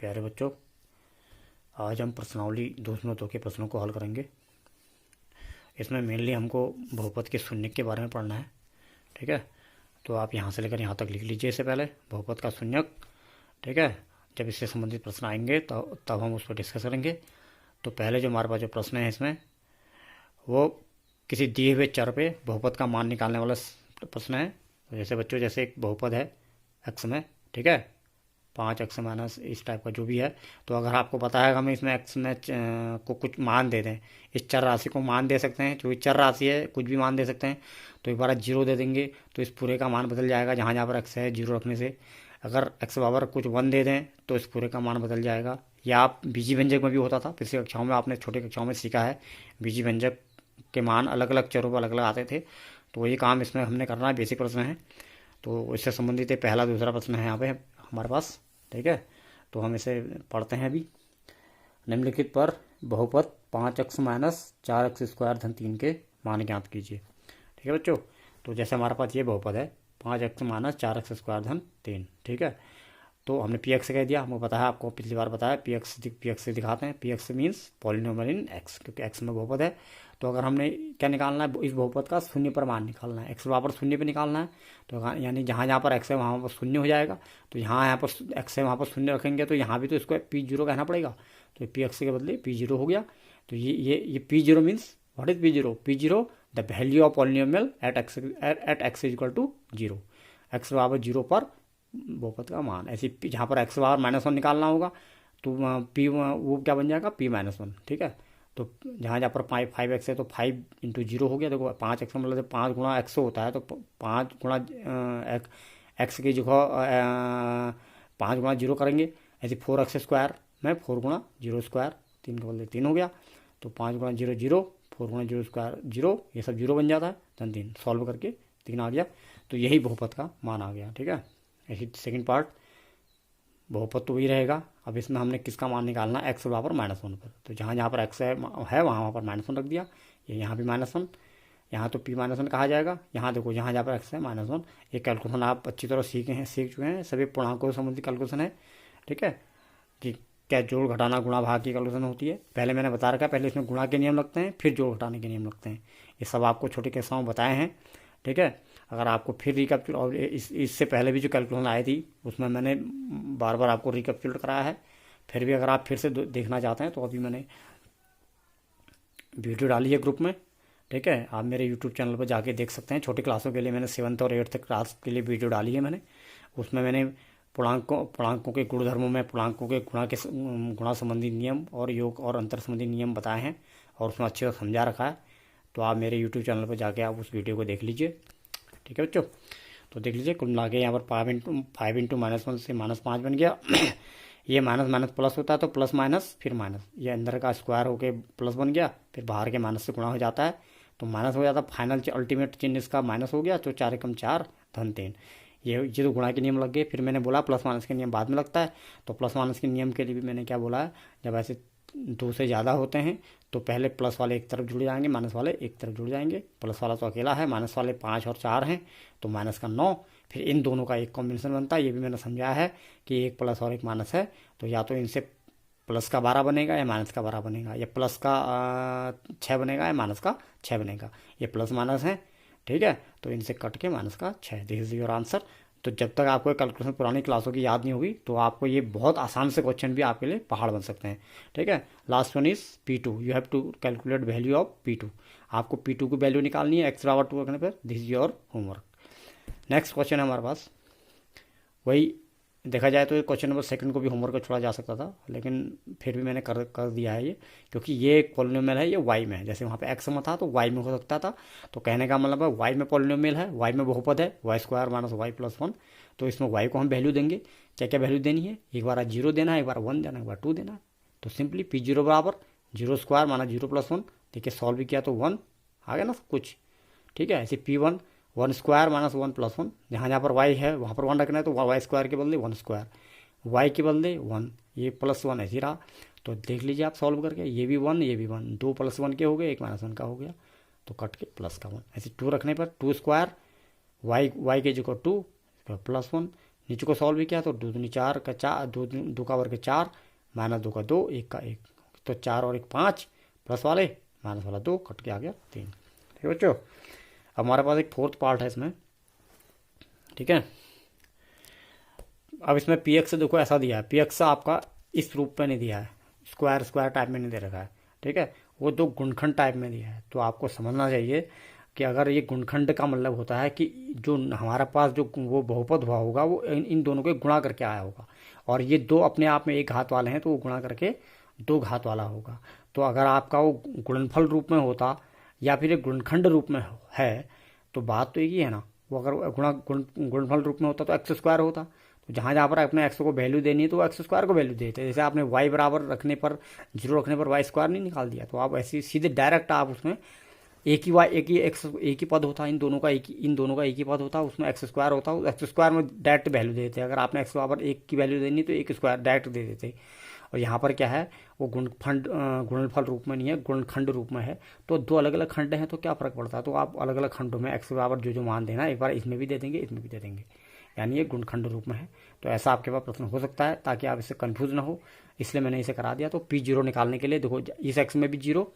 प्यारे बच्चों, आज हम प्रश्नावली 202 के प्रश्नों को हल करेंगे। इसमें मेनली हमको बहुपद के शून्य के बारे में पढ़ना है। ठीक है, तो आप यहाँ से लेकर यहाँ तक लिख लीजिए। इससे पहले बहुपद का शून्यक, ठीक है, जब इससे संबंधित प्रश्न आएंगे तो तब हम उस पर डिस्कस करेंगे। तो पहले जो हमारे पास जो प्रश्न है इसमें वो किसी दिए हुए चर पे बहुपद का मान निकालने वाला प्रश्न है। तो जैसे बच्चों, जैसे एक बहुपद है एक्स में, ठीक है, 5x माइनस इस टाइप का जो भी है। तो अगर आपको पता है हमें इसमें एक्स में को कुछ मान दे दें, इस चर राशि को मान दे सकते हैं, जो चर राशि है कुछ भी मान दे सकते हैं। तो एक बार 0 दे देंगे तो इस पूरे का मान बदल जाएगा। जहाँ जहाँ पर एक्स है 0 रखने से, अगर एक्स बराबर कुछ 1 दे दें तो इस पूरे का मान बदल जाएगा। या आप बीजी व्यंजक में भी होता था, पिछली कक्षाओं में आपने छोटी कक्षाओं में सीखा है, बीजी व्यंजक के मान अलग अलग चरों पर अलग अलग आते थे। तो ये काम इसमें हमने करना है, बेसिक प्रश्न है। तो इससे संबंधित पहला दूसरा प्रश्न है यहाँ पे हमारे पास। ठीक है, तो हम इसे पढ़ते हैं अभी। निम्नलिखित पर बहुपद 5x माइनस 4x स्क्वायर धन 3 के मान ज्ञात कीजिए। ठीक है बच्चों, तो जैसे हमारे पास ये बहुपद है 5x माइनस 4x स्क्वायर धन 3, ठीक है, तो हमने पी एक्स कह दिया। हमको पता है, आपको पिछली बार बताया, पी एक्स से दिखाते हैं। पी एक्स मीन्स पॉलिनोमियल इन एक्स, क्योंकि एक्स में बहुपद है। तो अगर हमने क्या निकालना है, इस बहुपद का शून्य पर मान निकालना है, एक्स बराबर शून्य पर निकालना है। तो यानी जहाँ जहाँ पर एक्स है वहाँ पर शून्य हो जाएगा। तो यहाँ पर एक्स है वहाँ पर शून्य रखेंगे, तो यहाँ भी तो इसको P0 कहना पड़ेगा। तो पी एक्स के बदले P0 हो गया। तो ये P0 means what is P0? P0 the value of polynomial at X equal to 0। X बराबर 0 पर बहुपद का मान। ऐसे जहाँ पर एक्स बराबर -1 निकालना होगा तो पी वो क्या बन जाएगा, P-1। ठीक है, तो जहाँ जहाँ पर 5x है तो 5 × 0 हो गया। देखो 5x मतलब जब 5 गुणा एक्स होता है तो 5 गुणा एक्स की जगह 5 गुणा 0 करेंगे। ऐसे 4x स्क्वायर में 4 गुणा 0 स्क्वायर, 3 के बदले 3 हो गया। तो 5 गुणा 0 0, 4 गुणा 0 स्क्वायर 0, ये सब 0 बन जाता है। धन 3 सॉल्व करके 3 आ गया। तो यही बहुपद का मान आ गया। ठीक है, ऐसी सेकंड पार्ट, बहुपद तो वही रहेगा। अब इसमें हमने किसका मान निकालना है, एक्स बराबर -1 पर। तो जहाँ जहाँ पर एक्स है वहाँ पर -1 रख दिया। ये यहाँ भी -1, यहाँ तो P-1 कहा जाएगा। यहाँ देखो, जहाँ जहाँ पर एक्स है -1। ये कैलकुलेशन आप अच्छी तरह सीख चुके हैं, सभी पूर्णांकों से संबंधित कैलकुलेशन है। ठीक है, कि क्या जोड़ घटाना गुणा भाग की कैलकुलेशन होती है। पहले मैंने बता रखा है, पहले इसमें गुणा के नियम लगते हैं, फिर जोड़ घटाने के नियम लगते हैं। ये सब आपको छोटी कक्षाओं में बताए हैं। ठीक है, अगर आपको फिर रिकैप्चुल, और इससे पहले भी जो कैलकुलेशन आई थी उसमें मैंने बार बार आपको रिकैप्चुलेट कराया है। फिर भी अगर आप फिर से देखना चाहते हैं तो अभी मैंने वीडियो डाली है ग्रुप में। ठीक है, आप मेरे यूट्यूब चैनल पर जाके देख सकते हैं। छोटी क्लासों के लिए मैंने 7th और 8th क्लास के लिए वीडियो डाली है मैंने। उसमें मैंने पूर्णांकों के गुणधर्मों में पूर्णांकों के गुणा संबंधी नियम और योग और अंतर संबंधी नियम बताए हैं, और उसमें अच्छे से समझा रखा है। तो आप मेरे यूट्यूब चैनल पर जाके आप उस वीडियो को देख लीजिए। ठीक है बच्चों, तो देख लीजिए, कुल मिला के यहाँ पर 5 × -1 से -5 बन गया। ये माइनस माइनस प्लस होता है तो प्लस माइनस फिर माइनस, ये अंदर का स्क्वायर होके प्लस बन गया, फिर बाहर के माइनस से गुणा हो जाता है तो माइनस हो जाता है। फाइनल अल्टीमेट चिन्ह इसका माइनस हो गया। तो 4 × 4 धन 3। ये तो गुणा के नियम लग गए। फिर मैंने बोला प्लस माइनस के नियम बाद में लगता है। तो प्लस माइनस के नियम के लिए भी मैंने क्या बोला है, जब ऐसे 2 से ज़्यादा होते हैं तो पहले प्लस वाले एक तरफ जुड़ जाएंगे, माइनस वाले एक तरफ जुड़ जाएंगे। प्लस वाला तो अकेला है, माइनस वाले 5 और 4 हैं तो माइनस का 9। फिर इन दोनों का एक कॉम्बिनेशन बनता है। ये भी मैंने समझाया है कि एक प्लस और एक माइनस है, तो या तो इनसे प्लस का 12 बनेगा या माइनस का 12 बनेगा, या प्लस का 6 बनेगा या माइनस का 6 बनेगा। ये प्लस माइनस है, ठीक है, तो इनसे कट के माइनस का 6। This is your answer. तो जब तक आपको कैलकुलेशन पुरानी क्लासों की याद नहीं होगी तो आपको ये बहुत आसान से क्वेश्चन भी आपके लिए पहाड़ बन सकते हैं। ठीक है, last one is P2। You have to calculate value of P2। आपको P2 की वैल्यू निकालनी है एक्स बराबर 2 रखने पर। This is your homework. Next question है हमारे पास, वही देखा जाए तो क्वेश्चन नंबर 2 को भी होमवर्क छोड़ा जा सकता था, लेकिन फिर भी मैंने कर दिया है ये, क्योंकि ये एक पॉलिनोमियल है, ये वाई में है। जैसे वहाँ पे एक्स में था तो वाई में हो सकता था। तो कहने का मतलब है वाई में पॉलिनोमियल है, वाई में बहुपद है, y² - y+1। तो इसमें वाई को हम वैल्यू देंगे। क्या क्या वैल्यू देनी है, एक बार 0 देना है, एक बार 1 देना है, एक बार 2 देना है। तो सिंपली P0 बराबर 0² - 0+1। देखिए सॉल्व भी किया तो 1 आ गया ना सब कुछ। ठीक है, ऐसे P1 1² - 1+1। जहाँ जहाँ पर y है वहाँ पर 1 रखना है, तो y² के बदले 1², y के बदले 1, ये +1 ऐसे रहा। तो देख लीजिए आप सॉल्व करके, ये भी 1 ये भी 1, 2 +1 के हो गए, एक -1 का हो गया, तो कट के प्लस का 1। ऐसे 2 रखने पर 2² y के जगह 2 +1, नीचे को सॉल्व भी किया तो 2 दूनी 4 का 4, 2 का वर्ग 4, -2 का 2, 1 का 1, तो 4 और 1 5, प्लस वाले माइनस वाला 2, कट के आ गया 3। ठीक है बच्चों, अब हमारे पास एक फोर्थ पार्ट है इसमें। ठीक है, अब इसमें पी एक्स देखो ऐसा दिया है, पी एक्स आपका इस रूप में नहीं दिया है, स्क्वायर स्क्वायर टाइप में नहीं दे रखा है। ठीक है, वो 2 गुणखंड टाइप में दिया है। तो आपको समझना चाहिए कि अगर ये गुणखंड का मतलब होता है कि जो हमारे पास जो वो बहुपद हुआ होगा वो इन दोनों के गुणा करके आया होगा, और ये 2 अपने आप में एक घात वाले हैं तो वो गुणा करके 2 घात वाला होगा। तो अगर आपका वो गुणनफल रूप में होता या फिर एक गुणखंड रूप में है तो बात तो एक ही है ना। वो अगर गुणनफल रूप में होता तो एक्स स्क्वायर होता। तो जहाँ जहाँ पर अपने एक्स को वैल्यू देनी है तो एक्स स्क्वायर को वैल्यू देते हैं। जैसे आपने वाई बराबर रखने पर 0 रखने पर वाई स्क्वायर नहीं निकाल दिया, तो आप ऐसे सीधे डायरेक्ट आप उसमें एक ही वाई एक ही एक्स एक ही पद होता, इन दोनों का एक ही पद होता, उसमें एक्स स्क्वायर होता, एक्स स्क्वायर में डायरेक्ट वैल्यू देते हैं। अगर आपने एक्स बराबर 1 की वैल्यू देनी तो 1 स्क्वायर डायरेक्ट दे देते। और यहाँ पर क्या है, वो गुणनफल रूप में नहीं है, गुणनखंड रूप में है। तो 2 अलग अलग खंड हैं तो क्या फ़र्क पड़ता है, तो आप अलग अलग खंडों में एक्स बराबर जो मान देना, एक बार इसमें भी दे देंगे इसमें भी दे देंगे, यानी ये गुणखंड रूप में है। तो ऐसा आपके पास प्रश्न हो सकता है, ताकि आप इससे कंफ्यूज ना हो, इसलिए मैंने इसे करा दिया। तो P0 निकालने के लिए देखो, इस एक्स में भी 0,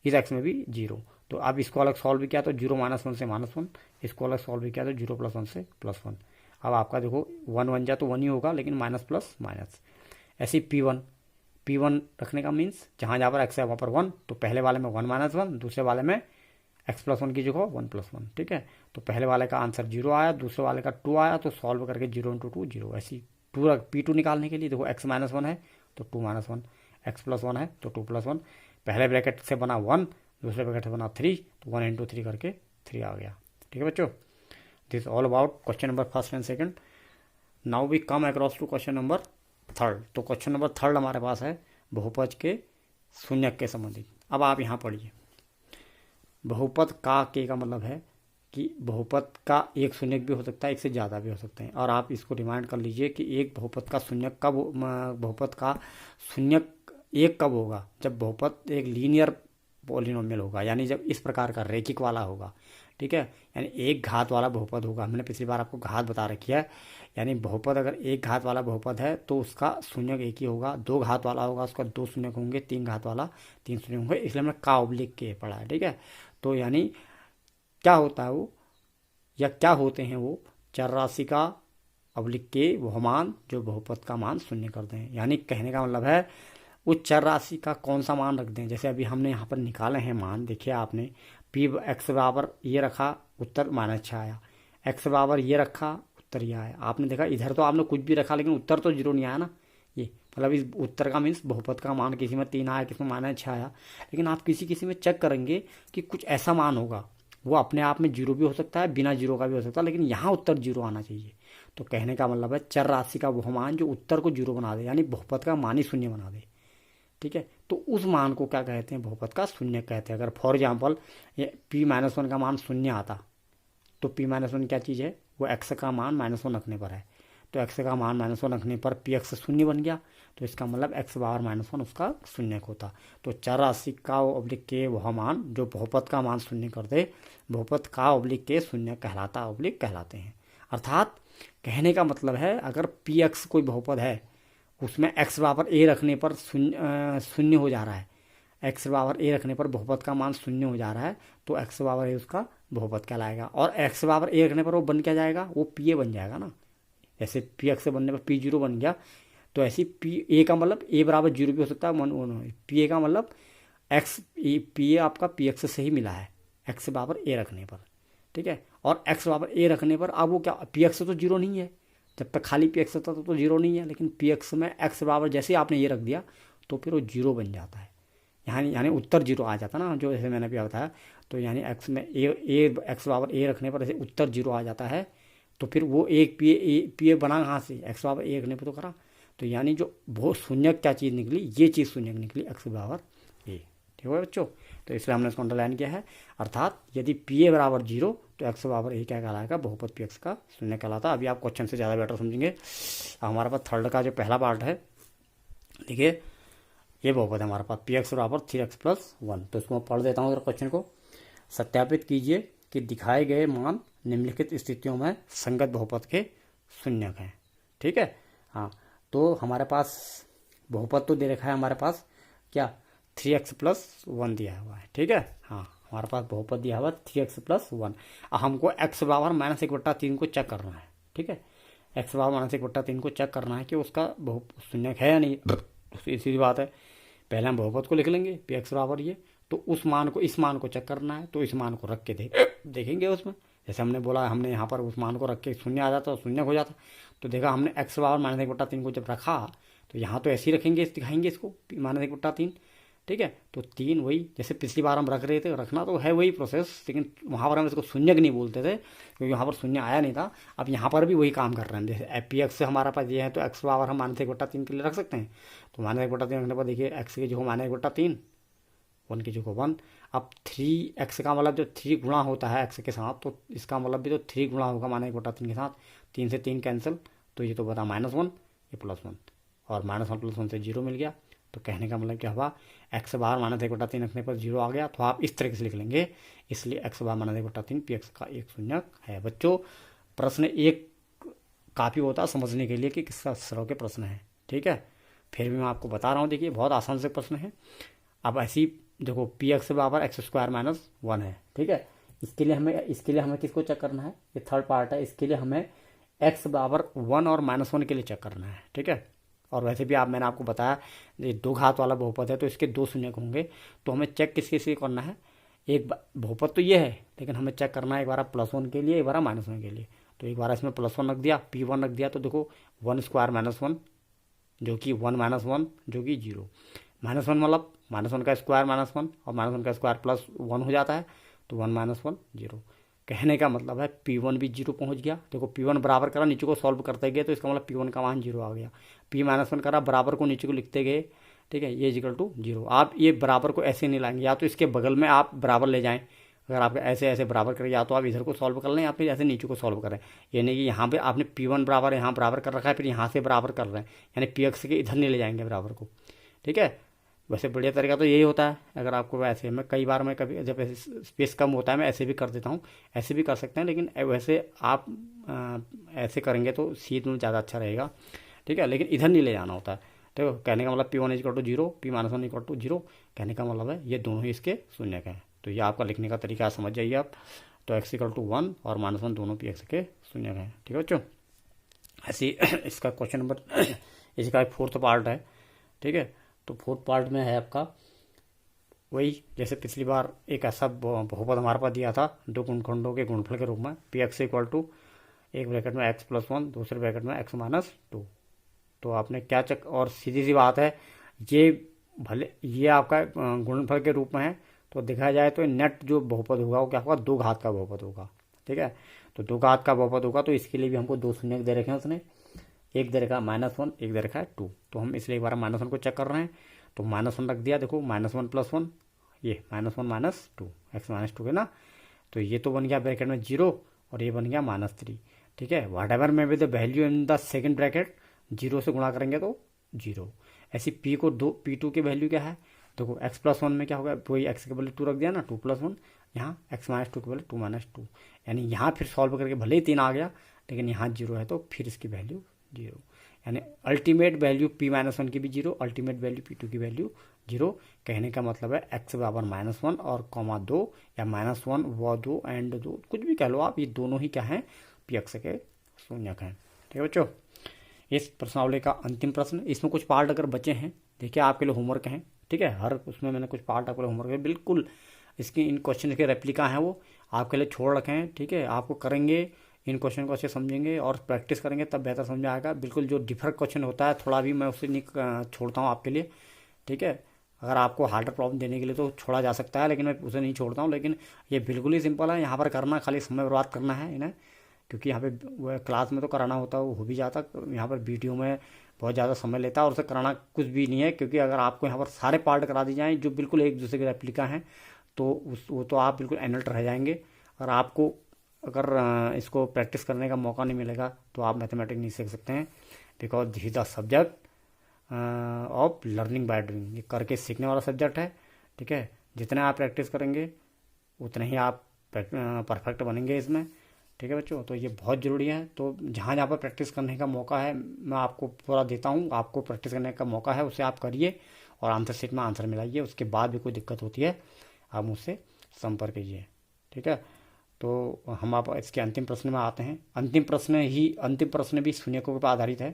इस एक्स में भी 0, तो अब इसको अलग सॉल्व भी किया तो 0 -1 से -1, इसको अलग सॉल्व भी किया तो 0 +1 से +1। अब आपका देखो 1 1 जा तो 1 ही होगा, लेकिन माइनस प्लस माइनस। ऐसे P1 रखने का मीन्स जहाँ जहाँ पर एक्स है वहाँ पर 1, तो पहले वाले में 1 -1, दूसरे वाले में x +1 की जगह 1 + 1। ठीक है, तो पहले वाले का आंसर 0 आया, दूसरे वाले का 2 आया, तो सॉल्व करके 0 × 2 0। ऐसी P2 निकालने के लिए देखो x -1 है तो 2 -1, x +1 है तो 2 + 1, पहले ब्रैकेट से बना 1, दूसरे ब्रैकेट से बना 3, तो 1 × 3 करके 3 आ गया। ठीक है बच्चों, this all about question number first and second. Now we come across to question number third. तो क्वेश्चन नंबर थर्ड हमारे पास है बहुपद के शून्यक के संबंधित। अब आप यहाँ पढ़िए, बहुपद का के का मतलब है कि बहुपद का एक शून्यक भी हो सकता है, एक से ज़्यादा भी हो सकते हैं। और आप इसको रिमाइंड कर लीजिए कि एक बहुपद का शून्यक कब, बहुपद का शून्यक एक कब होगा, जब बहुपद एक लीनियर पॉलिनोमियल होगा, यानी जब इस प्रकार का रेखिक वाला होगा। ठीक है, यानी एक घात वाला बहुपद होगा। हमने पिछली बार आपको घात बता रखी है, यानी बहुपद अगर एक घात वाला बहुपद है तो उसका शून्यक एक ही होगा। 2 घात वाला होगा उसका 2 शून्यक होंगे, 3 घात वाला 3 शून्यक होंगे, इसलिए हमने का ऑब्लिक के पढ़ा है। ठीक है, तो यानी क्या होता है वो, या क्या होते हैं वो, चर राशि का ऑब्लिक के वह मान जो बहुपद का मान शून्य कर दें। यानी कहने का मतलब है उस चर राशि का कौन सा मान रख दें। जैसे अभी हमने यहाँ पर निकाले हैं मान, देखिए आपने x बराबर ये रखा, उत्तर -6 आया, x बराबर ये रखा, उत्तर ये आया। आपने देखा इधर तो आपने कुछ भी रखा लेकिन उत्तर तो 0 नहीं आया ना। ये मतलब इस उत्तर का मीन्स बहुपद का मान किसी में 3 आया, किसी में -6 आया, लेकिन आप किसी किसी में चेक करेंगे कि कुछ ऐसा मान होगा, वो अपने आप में 0 भी हो सकता है, बिना 0 का भी हो सकता है, लेकिन यहाँ उत्तर 0 आना चाहिए। तो कहने का मतलब है चर राशि का वह मान जो उत्तर को 0 बना दे, यानी बहुपद का मान ही शून्य बना दे। ठीक है, तो उस मान को क्या कहते हैं, बहुपद का शून्य कहते हैं। अगर फॉर एग्जाम्पल ये P-1 का मान शून्य आता तो P-1 क्या चीज़ है, वो x का मान -1 रखने पर है, तो x का मान -1 रखने पर Px शून्य बन गया, तो इसका मतलब x बार -1 उसका शून्य होता। तो चर राशि का ऑब्लिक के वह मान जो बहुपद का मान शून्य कर दे, बहुपद का ऑब्लिक के शून्य कहलाता, ऑब्लिक कहलाते हैं। अर्थात कहने का मतलब है अगर Px कोई बहुपद है, उसमें x बराबर a रखने पर शून्य हो जा रहा है, x बराबर a रखने पर बहुपद का मान शून्य हो जा रहा है, तो x बराबर a उसका बहुपद कहलाएगा। और x बराबर a रखने पर वो बन क्या जाएगा, वो pa बन जाएगा ना। जैसे Px से बनने पर P0 बन गया, तो ऐसी pa का मतलब a बराबर 0 भी हो सकता है, pa का मतलब pa आपका Px से ही मिला है x बराबर a रखने पर। ठीक है, और x बराबर a रखने पर अब वो क्या, Px तो 0 नहीं है, जब तक खाली Px होता तो 0 नहीं है, लेकिन Px में x बराबर जैसे आपने ये रख दिया तो फिर वो 0 बन जाता है, यानी उत्तर 0 आ जाता ना, जो जैसे मैंने अभी बताया। तो यानी x में x बराबर a रखने पर ऐसे उत्तर 0 आ जाता है, तो फिर वो एक pa बना कहाँ से, x बराबर a रखने पर तो करा। तो यानी जो बहुत शून्यक क्या चीज़ निकली, ये चीज़ शून्यक निकली, x बराबर a। ठीक है बच्चों, तो इसलिए हमने इसको अंडरलाइन किया है। अर्थात यदि pa बराबर 0 तो x बराबर a क्या कहलाएगा, बहुपद Px का शून्य कहलाता। अभी आप क्वेश्चन से ज़्यादा बेटर समझेंगे। हमारे पास थर्ड का जो पहला पार्ट है, देखिए ये बहुपद है हमारे पास Px बराबर 3x + 1। तो इसको मैं पढ़ देता हूँ क्वेश्चन को। सत्यापित कीजिए कि दिखाए गए मान निम्नलिखित स्थितियों में संगत बहुपद के शून्यक हैं। ठीक है। हाँ, तो हमारे पास बहुपद तो दे रखा है हमारे पास क्या 3x+1 दिया हुआ है, ठीक है। हाँ, हमारे पास बहुपद दिया हुआ 3x+1। हमको x⁻⁻1/3 को चेक करना है, ठीक है। x⁻⁻1/3 को चेक करना है कि उसका शून्यक है या नहीं। तो सीधी बात है, पहले हम बहुपद को लिख लेंगे पी एक्स बराबर ये, तो उस मान को, इस मान को चेक करना है, तो इस मान को रख के देखेंगे उसमें। जैसे हमने बोला, हमने यहाँ पर उस मान को रख के शून्य आ जाता, शून्य हो जाता। तो देखा हमने x⁻⁻1/3 को जब रखा, तो यहाँ तो ऐसे ही रखेंगे, दिखाएंगे इसको -1/3, ठीक है। तो 3 वही जैसे पिछली बार हम रख रहे थे, रखना तो है वही प्रोसेस, लेकिन वहाँ पर हम इसको शून्यक नहीं बोलते थे क्योंकि वहाँ पर शून्य आया नहीं था। अब यहाँ पर भी वही काम कर रहे हैं। जैसे पी एक्स हमारे पास ये है, तो x पावर हम -1/3 के लिए रख सकते हैं। तो -1/3 रखने पर देखिए x की जो -1/3, 1 की जगह 1। अब 3x का मतलब जब 3 गुणा होता है x के साथ, तो इसका मतलब भी तो 3 गुणा होगा -1/3 के साथ। 3 से 3 कैंसिल, तो ये तो बता -1, ये +1, और -1 + 1 से 0 मिल गया। तो कहने का मतलब क्या हुआ, x बार -1/3 रखने पर 0 आ गया। तो आप इस तरीके से लिख लेंगे, इसलिए x बार -1/3 पी एक्स का एक शून्यक है। बच्चों, प्रश्न एक काफ़ी होता है समझने के लिए कि किस तरह के प्रश्न है, ठीक है। फिर भी मैं आपको बता रहा हूँ, देखिए बहुत आसान से प्रश्न है। अब ऐसी देखो, पी एक्स बराबर x² - 1 है, ठीक है। इसके लिए हमें किसको चेक करना है, ये थर्ड पार्ट है। इसके लिए हमें x बराबर 1 और -1 के लिए चेक करना है, ठीक है। और वैसे भी मैंने आपको बताया, ये 2 घात वाला बहुपद है, तो इसके 2 शून्यक होंगे। तो हमें चेक किसके करना है, एक बहुपद तो ये है, लेकिन हमें चेक करना है एक बार +1 के लिए, एक बार -1 के लिए। तो एक बार इसमें +1 रख दिया, P1 रख दिया, तो देखो 1² - 1 जो कि 1 - 1 जो कि 0। -1 मतलब -1 का स्क्वायर -1, और -1 का स्क्वायर +1 हो जाता है, तो 1 - 1 0। कहने का मतलब है P1 भी 0 पहुंच गया। देखो P1 बराबर करा, नीचे को सॉल्व करते गए, तो इसका मतलब P1 का मान 0 आ गया। P-1 करा, बराबर को नीचे को लिखते गए, ठीक है, ये = 0। आप ये बराबर को ऐसे नहीं लाएंगे, या तो इसके बगल में आप बराबर ले जाएं। अगर आप ऐसे बराबर करें, या तो आप इधर को सॉल्व कर लें, या फिर ऐसे नीचे को सॉल्व करें। यानी कि यहाँ पे आपने P1 बराबर यहाँ बराबर कर रखा है, फिर यहाँ से बराबर कर रहे हैं, यानी पी एक्स के इधर नहीं ले जाएंगे बराबर को, ठीक है। वैसे बढ़िया तरीका तो यही होता है। अगर आपको ऐसे, मैं कभी जब ऐसे स्पेस कम होता है, मैं ऐसे भी कर देता हूँ, ऐसे भी कर सकते हैं, लेकिन वैसे आप ऐसे करेंगे तो सीध में ज़्यादा अच्छा रहेगा, ठीक है। लेकिन इधर नहीं ले जाना होता है। तो कहने का मतलब P1 = 0, P-1 = 0। कहने का मतलब है ये दोनों ही इसके शून्यक हैं। तो ये आपका लिखने का तरीका समझ जाइए आप। तो x = 1 और -1 दोनों पी एक्स के शून्यक हैं, ठीक है बच्चों। ऐसी इसका क्वेश्चन नंबर इसका 4th पार्ट है, ठीक है। तो 4th पार्ट में है आपका वही, जैसे पिछली बार एक ऐसा बहुपद हमारे पास दिया था 2 गुणनखंडों के गुणनफल के रूप में, पी एक्स = एक ब्रैकेट में x+1, दूसरे ब्रैकेट में x-2। तो आपने क्या चेक, और सीधी सी बात है, ये भले ये आपका गुणनफल के रूप में है, तो देखा जाए तो नेट जो बहुपद होगा वो क्या होगा, 2 घात का बहुपद होगा, ठीक है। तो 2 घात का बहुपद होगा, तो इसके लिए भी हमको 2 शून्यक दे रखे हैं उसने। एक दे रखा है -1, एक दे रखा है 2। तो हम इसलिए एक बार -1 को चेक कर रहे हैं, तो -1 रख दिया। देखो -1 + 1, ये -1 - 2, x-2 है ना। तो ये तो बन गया ब्रैकेट में 0, और ये बन गया -3, ठीक है। वट एवर में the value in the second bracket, 0 से गुणा करेंगे तो 0। ऐसी P2 की वैल्यू क्या है, देखो x+1 में क्या होगा, वही x के बदले 2 रख दिया ना, 2 + 1, यहाँ x-2 के बदले 2 - 2। यानी यहाँ फिर सॉल्व करके भले ही 3 आ गया, लेकिन यहाँ 0 है, तो फिर इसकी वैल्यू 0। यानी अल्टीमेट वैल्यू P-1 की भी 0, अल्टीमेट वैल्यू P2 की वैल्यू 0। कहने का मतलब है x बराबर -1 और (2) या -1 व 2 एंड 2, कुछ भी कह लो आप, ये दोनों ही क्या हैं, पी एक्स के शून्यक हैं, ठीक है बच्चों। इस प्रश्नावली का अंतिम प्रश्न, इसमें कुछ पार्ट अगर बचे हैं, देखिए आपके लिए होमवर्क हैं, ठीक है। हर उसमें मैंने कुछ पार्ट आपके लिए होमवर्क है, बिल्कुल इसकी इन क्वेश्चन के रेप्लिका हैं, वो आपके लिए छोड़ रखे हैं, ठीक है। आपको करेंगे, इन क्वेश्चन को अच्छे समझेंगे और प्रैक्टिस करेंगे, तब बेहतर समझ आएगा। बिल्कुल जो डिफरेंट क्वेश्चन होता है, थोड़ा भी मैं उससे नहीं छोड़ता हूँ आपके लिए, ठीक है। अगर आपको हार्डर प्रॉब्लम देने के लिए तो छोड़ा जा सकता है, लेकिन मैं उसे नहीं छोड़ता हूँ। लेकिन ये बिल्कुल ही सिंपल है, यहाँ पर करना खाली समय बर्बाद करना है इन्हें, क्योंकि यहाँ पे वह क्लास में तो कराना होता है, वो हो भी जाता, यहाँ पर वीडियो में बहुत ज़्यादा समय लेता है, और उसे कराना कुछ भी नहीं है। क्योंकि अगर आपको यहाँ पर सारे पार्ट करा दी जाएँ जो बिल्कुल एक दूसरे के रेप्लिका हैं, तो वो तो आप बिल्कुल एनल्ट रह जाएंगे। और आपको अगर इसको प्रैक्टिस करने का मौका नहीं मिलेगा, तो आप मैथमेटिक्स नहीं सीख सकते हैं, because this is the subject of learning by doing. ये करके सीखने वाला सब्जेक्ट है, ठीक है। जितना आप प्रैक्टिस करेंगे उतने ही आप परफेक्ट बनेंगे इसमें, ठीक है बच्चों, तो ये बहुत ज़रूरी है। तो जहाँ जहाँ पर प्रैक्टिस करने का मौका है मैं आपको पूरा देता हूँ, आपको प्रैक्टिस करने का मौका है उसे आप करिए और आंसर शीट में आंसर मिलाइए। उसके बाद भी कोई दिक्कत होती है आप मुझसे संपर्क कीजिए, ठीक है। तो हम आप इसके अंतिम प्रश्न में आते हैं। अंतिम प्रश्न भी शून्यकों पर आधारित है,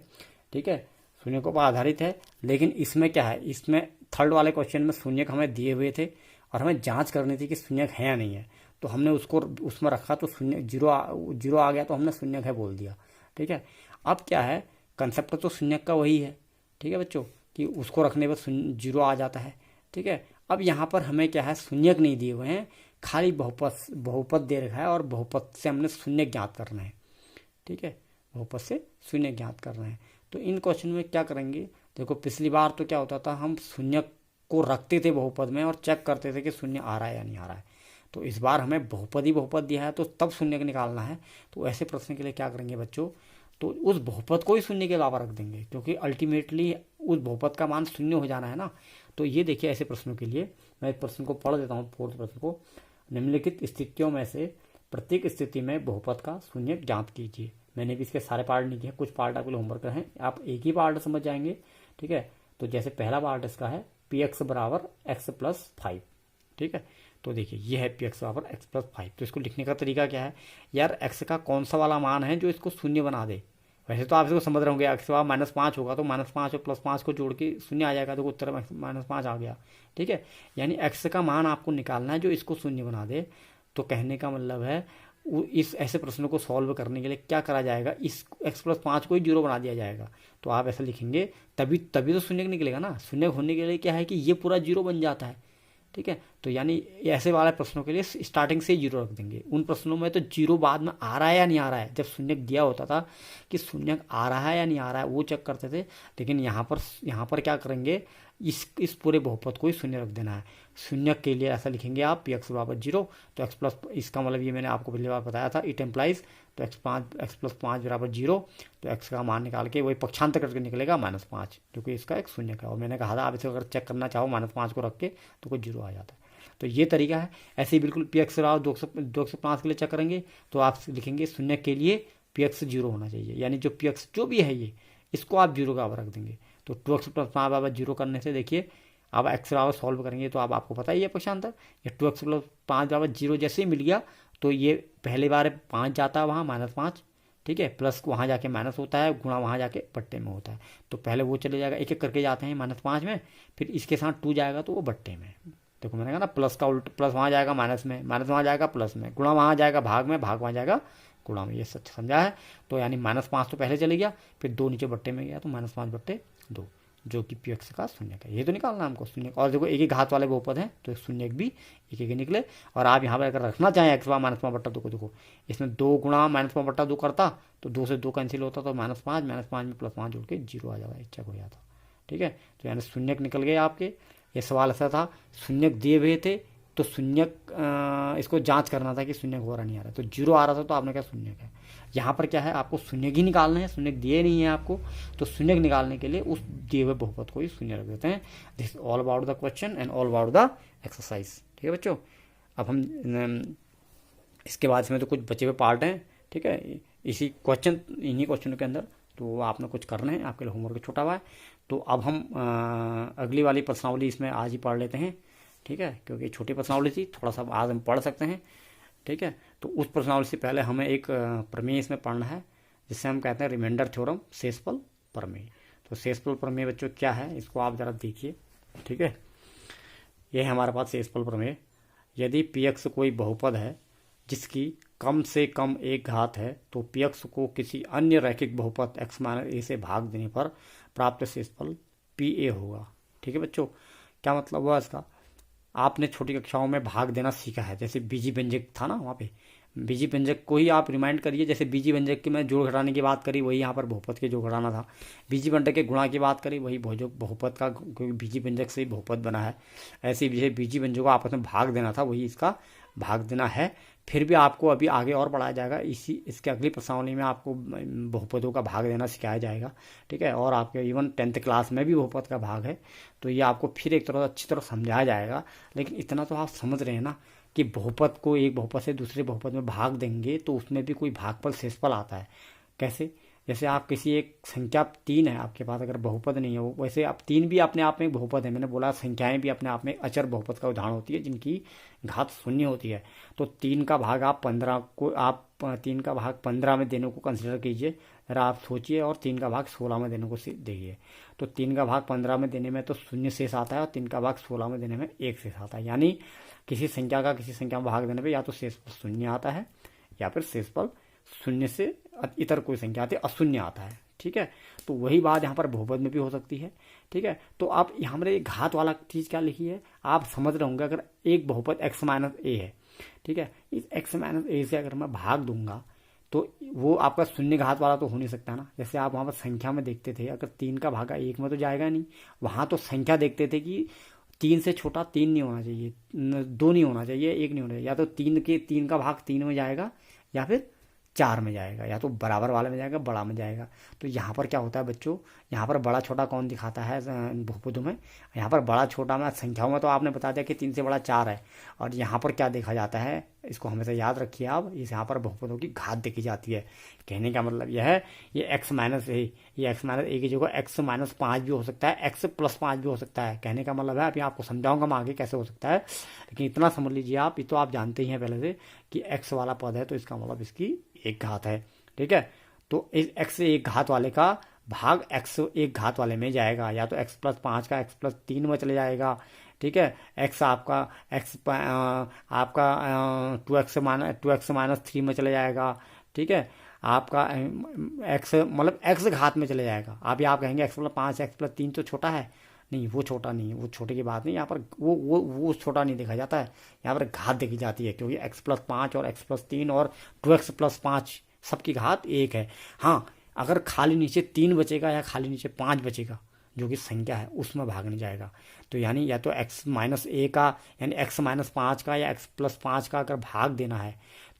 ठीक है, शून्यकों पर आधारित है। लेकिन इसमें क्या है, इसमें थर्ड वाले क्वेश्चन में शून्यक हमें दिए हुए थे और हमें जांच करनी थी कि शून्यक है या नहीं है। तो हमने उसको उसमें रखा तो शून्य जीरो आ गया तो हमने शून्यक है बोल दिया, ठीक है। अब क्या है, कंसेप्ट तो शून्यक का वही है, ठीक है बच्चों, कि उसको रखने पर जीरो आ जाता है, ठीक है। अब यहाँ पर हमें क्या है, शून्यक नहीं दिए हुए हैं, खाली बहुपद दे रखा है और बहुपद से हमने शून्य ज्ञात करना है, ठीक है, बहुपद से शून्य ज्ञात करना है। तो इन क्वेश्चन में क्या करेंगे, देखो पिछली बार तो क्या होता था, हम शून्य को रखते थे बहुपद में और चेक करते थे कि शून्य आ रहा है या नहीं आ रहा है। तो इस बार हमें बहुपद दिया है तो तब शून्य निकालना है। तो ऐसे प्रश्न के लिए क्या करेंगे बच्चों, तो उस बहुपद को ही शून्य के अलावा रख देंगे, क्योंकि अल्टीमेटली उस बहुपद का मान शून्य हो जाना है ना। तो ये देखिए, ऐसे प्रश्नों के लिए मैं एक प्रश्न को पढ़ देता हूँ, फोर्थ प्रश्न को। निम्नलिखित स्थितियों में से प्रत्येक स्थिति में बहुपद का शून्य ज्ञात कीजिए। मैंने भी इसके सारे पार्ट नहीं किए, कुछ पार्ट आपके लिए होमवर्क हैं, आप एक ही पार्ट समझ जाएंगे, ठीक है। तो जैसे पहला पार्ट इसका है px बराबर x+5, ठीक है। तो देखिए ये है px बराबर x+5। तो इसको लिखने का तरीका क्या है यार, x का कौन सा वाला मान है जो इसको शून्य बना दे। वैसे तो आप इसको समझ रहे होंगे, x बराबर -5 होगा तो -5 और +5 को जोड़ के शून्य आ जाएगा, तो उत्तर -5 आ गया, ठीक है। यानी x का मान आपको निकालना है जो इसको शून्य बना दे। तो कहने का मतलब है इस ऐसे प्रश्नों को सॉल्व करने के लिए क्या करा जाएगा, इस x+5 को ही 0 बना दिया जाएगा। तो आप ऐसा लिखेंगे, तभी तो शून्य निकलेगा ना। शून्य होने के लिए क्या है कि ये पूरा 0 बन जाता है, ठीक है। तो यानी ऐसे वाले प्रश्नों के लिए स्टार्टिंग से 0 रख देंगे। उन प्रश्नों में तो 0 बाद में आ रहा है या नहीं आ रहा है, जब शून्य दिया होता था कि शून्य आ रहा है या नहीं आ रहा है वो चेक करते थे। लेकिन यहाँ पर क्या करेंगे, इस पूरे बहुपद को ही शून्य रख देना है। शून्य के लिए ऐसा लिखेंगे आप px बराबर 0, तो x प्लस, इसका मतलब ये मैंने आपको पिछली बार बताया था, इट एम्प्लाइज, तो x+5 बराबर 0, तो x का मान निकाल के वही पक्षांतर करके निकलेगा -5, क्योंकि इसका एक शून्य का। और मैंने कहा था आप इसे अगर चेक करना चाहो -5 को रख के तो कोई 0 आ जाता है। तो ये तरीका है। ऐसे ही बिल्कुल px बराबर 205 के लिए चेक करेंगे तो आप लिखेंगे शून्य के लिए px 0 होना चाहिए, यानी जो px जो भी है ये, इसको आप 0 का रख देंगे। तो 2x+5 बराबर 0 करने से देखिए, अब x बराबर सॉल्व करेंगे तो अब आपको पता ही है पक्षांतर, ये 2x+5 बराबर 0 जैसे ही मिल गया तो ये पहले बार 5 जाता है वहाँ -5, ठीक है, प्लस वहाँ जाके माइनस होता है, गुणा वहाँ जाके बट्टे में होता है। तो पहले वो चले जाएगा, एक एक करके जाते हैं -5 में, फिर इसके साथ 2 जाएगा तो वो बट्टे में। देखो मैंने कहा ना, प्लस का उल्ट, प्लस वहाँ जाएगा माइनस में, माइनस वहाँ जाएगा प्लस में, गुणा वहाँ जाएगा भाग में, भाग वहाँ जाएगा गुणा में। ये सच समझा है। तो यानी -5 तो पहले चले गया, फिर 2 नीचे बट्टे में गया, तो -5/2, जो कि px का शून्य है। ये तो निकालना हमको शून्य। और देखो एक ही घात वाले बहुपद हैं तो शून्य भी एक एक निकले। और आप यहाँ पर अगर रखना चाहें x -5/2 को, देखो इसमें 2 गुणा -5/2 करता तो 2 से 2 कैंसिल होता, तो -5 में +5 जोड़ के 0 आ जाएगा, चेक हो जाता, ठीक है। तो यानी शून्य निकल गए आपके। ये सवाल ऐसा था, शून्य दिए हुए थे तो शून्य इसको जांच करना था कि शून्य हो रहा नहीं आ रहा, तो 0 आ रहा था तो आपने क्या शून्य है। यहाँ पर क्या है, आपको शून्य ही निकालना है, शून्य दिए नहीं है आपको, तो शून्य निकालने के लिए उस दिए हुए बहुपद को ही शून्य रख देते हैं। This all about the question and all about the exercise, ठीक है बच्चों। अब हम इसके बाद इसमें तो कुछ बचे हुए पार्ट हैं, ठीक है, इन्हीं क्वेश्चनों के अंदर, तो आपने कुछ करना है, आपके लिए होमवर्क छोटा हुआ है। तो अब हम अगली वाली प्रश्नावली इसमें आज ही पढ़ लेते हैं, ठीक है, क्योंकि छोटी प्रश्नावली थी, थोड़ा सा आज हम पढ़ सकते हैं, ठीक है। तो उस प्रश्नावली से पहले हमें एक प्रमेय इसमें पढ़ना है, जिससे हम कहते हैं रिमाइंडर थ्योरम, शेषफल प्रमेय। तो शेषफल प्रमेय बच्चों क्या है, इसको आप जरा देखिए, ठीक है। ये है हमारे पास शेषफल प्रमेय। यदि px कोई बहुपद है जिसकी कम से कम एक घात है, तो px को किसी अन्य रैखिक बहुपद x - a से भाग देने पर प्राप्त शेषफल pa होगा, ठीक है बच्चों। क्या मतलब हुआ इसका, आपने छोटी कक्षाओं में भाग देना सीखा है, जैसे बीजी व्यंजक था ना, वहाँ पे बीजी व्यंजक को ही आप रिमाइंड करिए। जैसे बीजी व्यंजक की मैं जोड़ घटाने की बात करी, वही यहाँ पर बहुपद के जोड़ घटाना था। बीजी व्यंजक के गुणा की बात करी, वही बहुपद का, क्योंकि बीजी व्यंजक से ही बहुपद बना है। ऐसे ही बीजी व्यंजक को आपस में भाग देना था, वही इसका भाग देना है। फिर भी आपको अभी आगे और पढ़ाया जाएगा, इसके अगली प्रश्नावली में आपको बहुपदों का भाग देना सिखाया जाएगा, ठीक है। और आपके इवन 10th क्लास में भी बहुपद का भाग है, तो ये आपको फिर एक तरह अच्छी तरह समझाया जाएगा। लेकिन इतना तो आप समझ रहे हैं ना कि बहुपद को एक बहुपद से दूसरे बहुपद में भाग देंगे तो उसमें भी कोई भागफल शेषफल आता है। कैसे? जैसे आप किसी एक संख्या 3 है आपके पास, अगर बहुपद नहीं है वो, वैसे आप 3 भी अपने आप में एक बहुपद है। मैंने बोला संख्याएं भी अपने आप में अचर बहुपद का उदाहरण होती है जिनकी घात शून्य होती है। तो 3 का भाग आप 15 को, आप 3 का भाग 15 में देने को कंसिडर कीजिए, जरा आप सोचिए, और 3 का भाग 16 में देने को देखिए। तो 3 का भाग 15 में देने में तो शून्य शेष आता है, और 3 का भाग 16 में देने में 1 शेष आता है। यानी किसी संख्या का किसी संख्या में भाग देने पर या तो शेषफल शून्य आता है, या फिर शेषफल शून्य से इतर कोई संख्या आती है अशून्य आता है। ठीक है, तो वही बात यहाँ पर बहुपद में भी हो सकती है। ठीक है, तो आप यहाँ पर घात वाला चीज़ क्या लिखी है आप समझ रहे होंगे। अगर एक बहुपद x माइनस ए है, ठीक है, इस x माइनस ए से अगर मैं भाग दूंगा तो वो आपका शून्य घात वाला तो हो नहीं सकता ना। जैसे आप वहाँ पर संख्या में देखते थे, अगर 3 का भागा 1 में तो जाएगा नहीं। वहाँ तो संख्या देखते थे कि 3 से छोटा 3 नहीं होना चाहिए, 2 नहीं होना चाहिए, 1 नहीं होना चाहिए। या तो 3 का भाग 3 में जाएगा, या फिर 4 में जाएगा, या तो बराबर वाले में जाएगा, बड़ा में जाएगा। तो यहाँ पर क्या होता है बच्चों, यहाँ पर बड़ा छोटा कौन दिखाता है बहुपदों में? यहाँ पर बड़ा छोटा में संख्याओं में तो आपने बता दिया कि 3 से बड़ा 4 है। और यहाँ पर क्या देखा जाता है, इसको हमेशा याद रखिए आप, इस यहाँ पर बहुपदों की घात देखी जाती है। कहने का मतलब यह है, ये x माइनस ए, ये x माइनस ए की जगह x माइनस 5 भी हो सकता है, x प्लस 5 भी हो सकता है। कहने का मतलब है, अभी आपको समझाऊंगा मैं आगे कैसे हो सकता है, लेकिन इतना समझ लीजिए आप, ये तो आप जानते ही हैं पहले से कि x वाला पद है तो इसका मतलब इसकी एक घात है। ठीक है, तो इस x से एक घात वाले का भाग x एक घात वाले में जाएगा, या तो x प्लस 5 का x प्लस 3 में चले जाएगा। ठीक है, x आपका आपका 2x माइनस 3 में चले जाएगा। ठीक है, आपका x मतलब x घात में चले जाएगा। आप कहेंगे x प्लस 5 x प्लस 3 तो छोटा है, नहीं वो छोटा नहीं है, वो छोटे की बात नहीं। यहाँ पर वो छोटा नहीं देखा जाता है, यहाँ पर घात देखी जाती है, क्योंकि x प्लस 5 और x प्लस 3 और 2x प्लस 5 सबकी घात 1 है। हाँ, अगर खाली नीचे 3 बचेगा या खाली नीचे 5 बचेगा जो कि संख्या है, उसमें भाग नहीं जाएगा। तो यानी या तो x माइनस ए का, यानी x माइनस 5 का या x प्लस 5 का अगर भाग देना है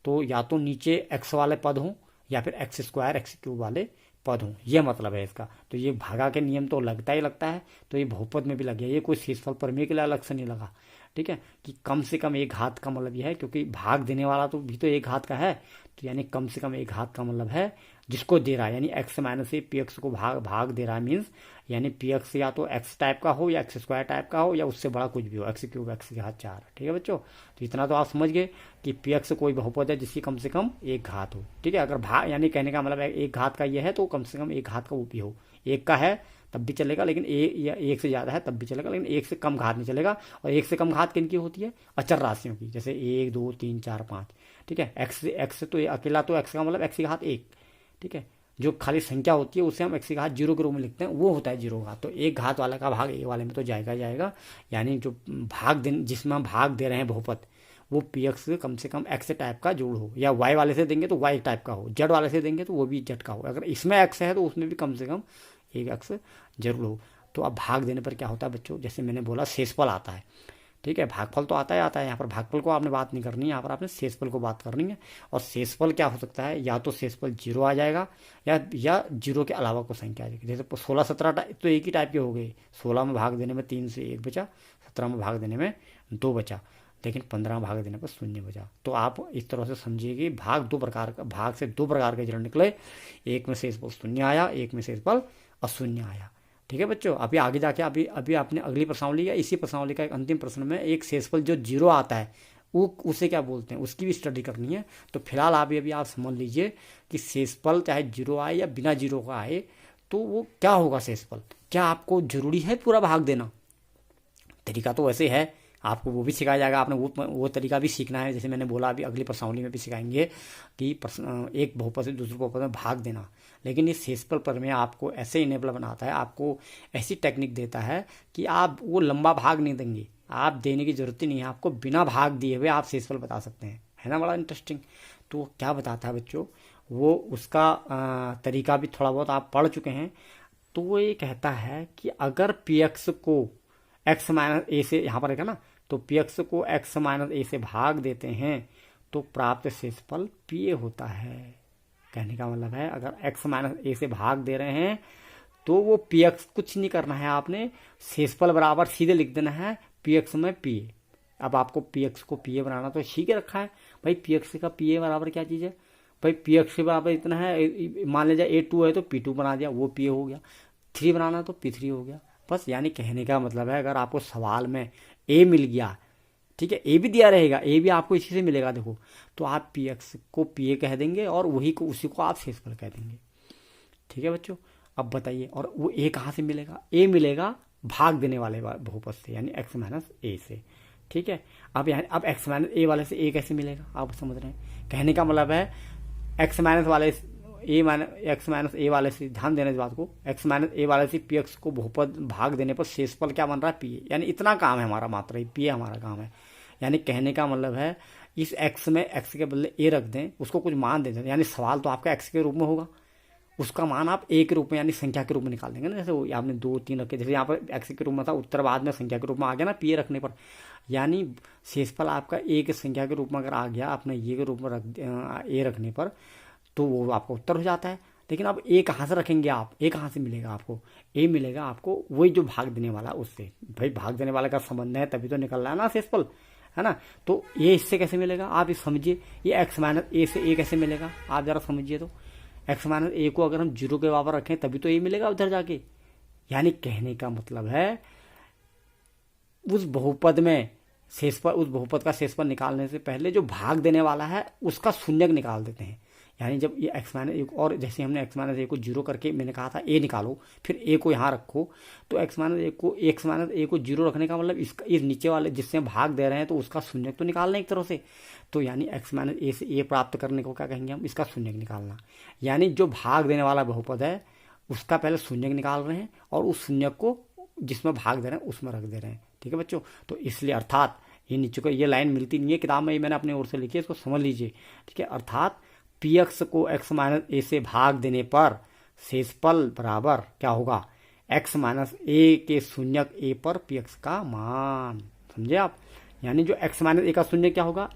तो या तो नीचे x वाले पद हों, या फिर x स्क्वायर x क्यूब वाले पद हों, यह मतलब है इसका। तो ये भागा के नियम तो लगता ही लगता है, तो ये बहुपद में भी लग गया। ये कोई शेषफल प्रमेय के लिए अलग से नहीं लगा। ठीक है, कि कम से कम एक घात का मतलब यह है, क्योंकि भाग देने वाला तो भी तो एक घात का है, तो यानी कम से कम एक घात का मतलब है जिसको दे रहा है, यानी x minus A P x को भाग दे रहा है। मीन्स यानी पी एक्स या तो x टाइप का हो, या x स्क्वायर टाइप का हो, या उससे बड़ा कुछ भी हो, x क्यूब x की घात 4। ठीक है बच्चों, तो इतना तो आप समझ गए कि पी एक्स कोई बहुपद है जिसकी कम से कम एक घात हो। ठीक है, अगर भाग यानी कहने का मतलब एक घात का यह है तो कम से कम एक घात का वो भी हो। एक का है तब भी चलेगा, लेकिन एक से ज़्यादा है तब भी चलेगा, लेकिन एक से कम घात नहीं चलेगा। और एक से कम घात किन की होती है? अचर राशियों की, जैसे 1 2 3 4 5। ठीक है, एक्स तो ये अकेला तो एक्स का मतलब एक्स की घात 1। ठीक है, जो खाली संख्या होती है उसे हम एक्स की घात 0 के रूप में लिखते हैं, वो होता है 0 घात। तो एक घात वाला का भाग ए वाले में तो जाएगा। यानी जो जिसमें हम भाग दे रहे हैं बहुपद, वो पी एक्स कम से कम एक्स टाइप का जोड़ हो, या वाई वाले से देंगे तो वाई टाइप का हो, जेड वाले से देंगे तो वो भी जेड का हो। अगर इसमें एक्स है तो उसमें भी कम से कम एक एक्स जरूर हो। तो अब भाग देने पर क्या होता है बच्चों, जैसे मैंने बोला शेषफल आता है। ठीक है, भागफल तो आता है। यहाँ पर भागफल को आपने बात नहीं करनी है, यहाँ पर आपने शेषफल को बात करनी है। और शेषफल क्या हो सकता है, या तो शेषफल 0 आ जाएगा, या 0 के अलावा कोई संख्या आ जाएगी। जैसे 16 17 तो एक ही टाइप के हो गए। 16 में भाग देने में 3 से 1 बचा, 17 में भाग देने में 2 बचा, लेकिन 15 में भाग देने पर 0 बचा। तो आप इस तरह से समझिए कि भाग से दो प्रकार के रिजल्ट निकले। एक में शेषफल 0 आया, एक में शेषफल अशून्य आया। ठीक है बच्चों, अभी आगे जाके अभी आपने अगली प्रश्नावली या इसी प्रश्नावली का एक अंतिम प्रश्न में एक शेषफल जो 0 आता है वो उसे क्या बोलते हैं, उसकी भी स्टडी करनी है। तो फिलहाल अभी आप समझ लीजिए कि शेषफल चाहे 0 आए या बिना 0 का आए तो वो क्या होगा शेषफल। क्या आपको जरूरी है पूरा भाग देना? तरीका तो वैसे है, आपको वो भी सिखाया जाएगा। आपने वो तरीका भी सीखना है। जैसे मैंने बोला अभी अगली प्रश्नावली में भी सिखाएंगे कि एक बहुपद से दूसरे बहुपद में भाग देना। लेकिन ये शेषफल प्रमेय आपको ऐसे इनेबल बनाता है, आपको ऐसी टेक्निक देता है कि आप वो लंबा भाग नहीं देंगे, आप देने की जरूरत ही नहीं है। आपको बिना भाग दिए हुए आप शेषफल बता सकते हैं। है ना बड़ा इंटरेस्टिंग। तो क्या बताता है बच्चों, वो उसका तरीका भी थोड़ा बहुत आप पढ़ चुके हैं। तो वो ये कहता है कि अगर पी एक्स को एक्स माइनस ए से, यहाँ पर है ना, तो पी एक्स को एक्स माइनस ए से भाग देते हैं तो प्राप्त शेषफल पी ए होता है। कहने का मतलब है अगर x माइनस ए से भाग दे रहे हैं तो वो px कुछ नहीं करना है, आपने शेषफल बराबर सीधे लिख देना है px में p। अब आपको पी एक्स को पी ए बनाना तो सीख के रखा है भाई, पी एक्स का पी ए बराबर क्या चीज़ है भाई, पी एक्स बराबर इतना है, मान लीजिए ए टू है तो पी टू बना दिया, वो पी ए हो गया, थ्री बनाना तो पी थ्री हो गया। बस यानी कहने का मतलब है अगर आपको सवाल में ए मिल गया, ठीक है, ए भी दिया रहेगा, ए भी आपको इसी से मिलेगा देखो, तो आप पी एक्स को पी ए कह देंगे और वही को उसी को आप शेषफल कह देंगे। ठीक है बच्चों, अब बताइए, और वो ए कहाँ से मिलेगा, ए मिलेगा भाग देने वाले बहुपद से, यानी एक्स माइनस ए से। ठीक है, अब एक्स माइनस ए वाले से ए कैसे मिलेगा, आप समझ रहे हैं, कहने का मतलब है एक्स माइनस वाले एक्स माइनस ए वाले से, ध्यान देना इस बात को, एक्स माइनस ए वाले से पी एक्स को बहुपद भाग देने पर शेषफल क्या बन रहा है, पी ए, यानी इतना काम है हमारा, मात्र ही पी ए हमारा काम है। यानी कहने का मतलब है इस एक्स में एक्स के बदले ए रख दें, उसको कुछ मान दे दें, यानी सवाल तो आपका एक्स के रूप में होगा, उसका मान आप ए के रूप में यानी संख्या के रूप में निकाल देंगे ना, जैसे वो आपने 2 3 रखे, जैसे यहाँ पर एक्स के रूप में था, उत्तर बाद में संख्या के रूप में आ गया ना पी ए रखने पर, यानी शेषफल आपका ए के संख्या के रूप में अगर आ गया आपने ये के रूप में ए रखने पर, तो वो आपका उत्तर हो जाता है। लेकिन अब ए कहाँ से रखेंगे आप, ए कहाँ से मिलेगा आपको, ए मिलेगा आपको वही जो भाग देने वाला उससे, भाई भाग देने वाले का संबंध है तभी तो निकल रहा है ना शेषफल, है ना। तो ये इससे कैसे मिलेगा आप ये समझिए, ये एक्स माइनस ए से ए कैसे मिलेगा आप जरा समझिए, तो एक्स माइनस ए को अगर हम जीरो के बराबर रखें तभी तो ए मिलेगा उधर जाके। यानी कहने का मतलब है उस बहुपद में शेषफल, उस बहुपद का शेषफल निकालने से पहले जो भाग देने वाला है उसका शून्यक निकाल देते हैं। यानी जब ये एक्स माइनस एक, और जैसे हमने एक्स माइनस ए को जीरो करके मैंने कहा था ए निकालो, फिर ए को यहाँ रखो, तो एक्स माइनस ए को जीरो रखने का मतलब इसका इस नीचे वाले जिससे भाग दे रहे हैं तो उसका शून्यक तो निकालना एक तरह से। तो यानी एक्स माइनस ए से ए प्राप्त करने को क्या कहेंगे हम, इसका शून्यक निकालना। यानी जो भाग देने वाला बहुपद है उसका पहले शून्यक निकाल रहे हैं और उस शून्यक को जिसमें भाग दे रहे हैं उसमें रख दे रहे हैं। ठीक है बच्चों, तो इसलिए अर्थात ये नीचे को ये लाइन मिलती नहीं है किताब में, मैंने अपने ओर से लिखी है, इसको समझ लीजिए। ठीक है, अर्थात पी एक्स को एक्स माइनस ए से भाग देने पर शेषफल बराबर क्या होगा, एक्स माइनस ए के शून्यक ए पर पी एक्स का मान। समझे आप, यानी जो एक्स माइनस ए का शून्य क्या होगा,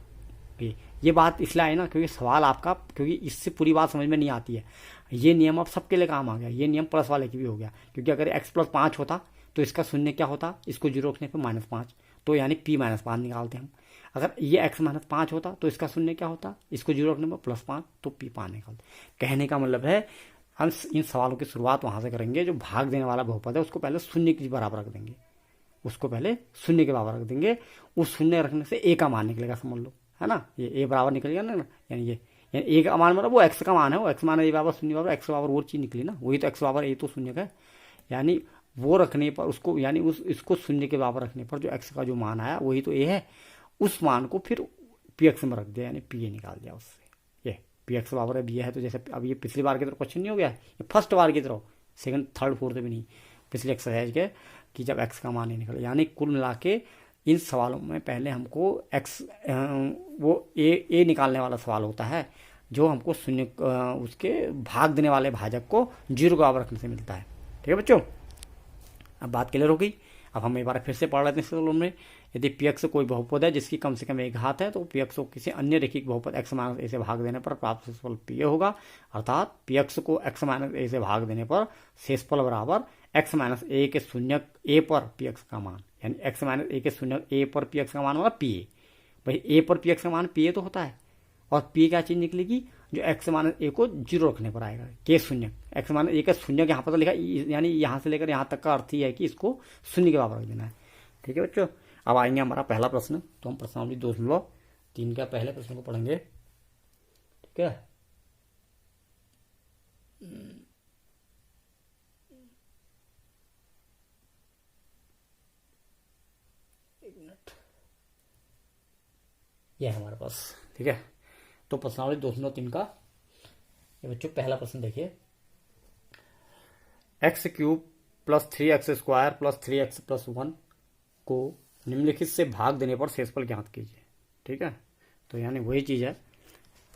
ये बात इसलिए आई ना क्योंकि सवाल आपका, क्योंकि इससे पूरी बात समझ में नहीं आती है। ये नियम अब सबके लिए काम आ गया, ये नियम प्लस वाले की भी हो गया, क्योंकि अगर एक्स प्लस 5 होता तो इसका शून्य क्या होता, इसको जीरो रखने पर -5, तो यानी पी -5 निकालते हम। अगर ये एक्स -5 होता तो इसका शून्य क्या होता, इसको जीरो रखने पर +5, तो पी 5 निकालते। कहने का मतलब है हम इन सवालों की शुरुआत वहां से करेंगे, जो भाग देने वाला बहुपद है उसको पहले शून्य के बराबर रख देंगे, उसको पहले शून्य के बराबर रख देंगे, उस शून्य रखने से ए का मान निकलेगा, समझ लो, है ना, ये ए बराबर निकलेगा ना, यानी ए का मान मतलब वो एक्स का मान है, वो एक्स मान ए बराबर शून्य बराबर एक्स बराबर वो चीज निकली ना, वही तो एक्स बराबर ए तो शून्य का है। यानी वो रखने पर उसको, यानी इसको शून्य के बराबर रखने पर जो एक्स का जो मान आया वही तो ए है, उस मान को फिर पी एक्स में रख दिया, यानी पी ए निकाल दिया उससे। ये पी एक्स बराबर अब ये है, तो जैसे अब ये पिछली बार की तरह क्वेश्चन नहीं हो गया, ये फर्स्ट बार की तरह, सेकंड थर्ड फोर्थ भी नहीं, पिछले एक्सरसाइज के कि जब एक्स का मान नहीं निकला। यानी कुल मिला के इन सवालों में पहले हमको एक्स वो ए निकालने वाला सवाल होता है, जो हमको शून्य उसके भाग देने वाले भाजक को जीरो के बराबर रखने से मिलता है। ठीक है बच्चों, अब बात क्लियर हो गई। अब हम एक बार फिर से पढ़ लेते हैं इस प्रॉब्लम में। यदि पी एक्स कोई बहुपद है जिसकी कम से कम एक घात है, तो पी एक्स को किसी अन्य रेखिक बहुपद एक्स माइनस ए से भाग देने पर प्राप्त शेषफल पी ए होगा। अर्थात पी एक्स को एक्स माइनस ए से भाग देने पर शेषफल बराबर एक्स माइनस ए के शून्यक ए पर पी एक्स का मान, यानी एक्स माइनस ए के शून्यक ए पर पी एक्स का मान होगा पी ए। भाई ए पर पी एक्स का मान पी ए तो होता है, और पी क्या चीज निकलेगी, जो एक्स माइनस ए को जीरो रखने पर आएगा, के शून्य, एक्स माइनस ए का शून्य यहाँ पर तो लिखा, यानी यहाँ से लेकर यहाँ तक का अर्थ ही है कि इसको शून्य के बराबर रख देना है। ठीक है बच्चों, अब आएंगे हमारा पहला प्रश्न, तो हम प्रश्नावली 2.3 का पहले प्रश्न को पढ़ेंगे। ठीक है, एक मिनट, यह है हमारे पास। ठीक है, तो प्रश्नावली 2.3 का ये बच्चों पहला प्रश्न देखिए, x³ + 3x² + 3x+1 को निम्नलिखित से भाग देने पर शेषफल ज्ञात कीजिए। ठीक है, तो यानी वही चीज़ है,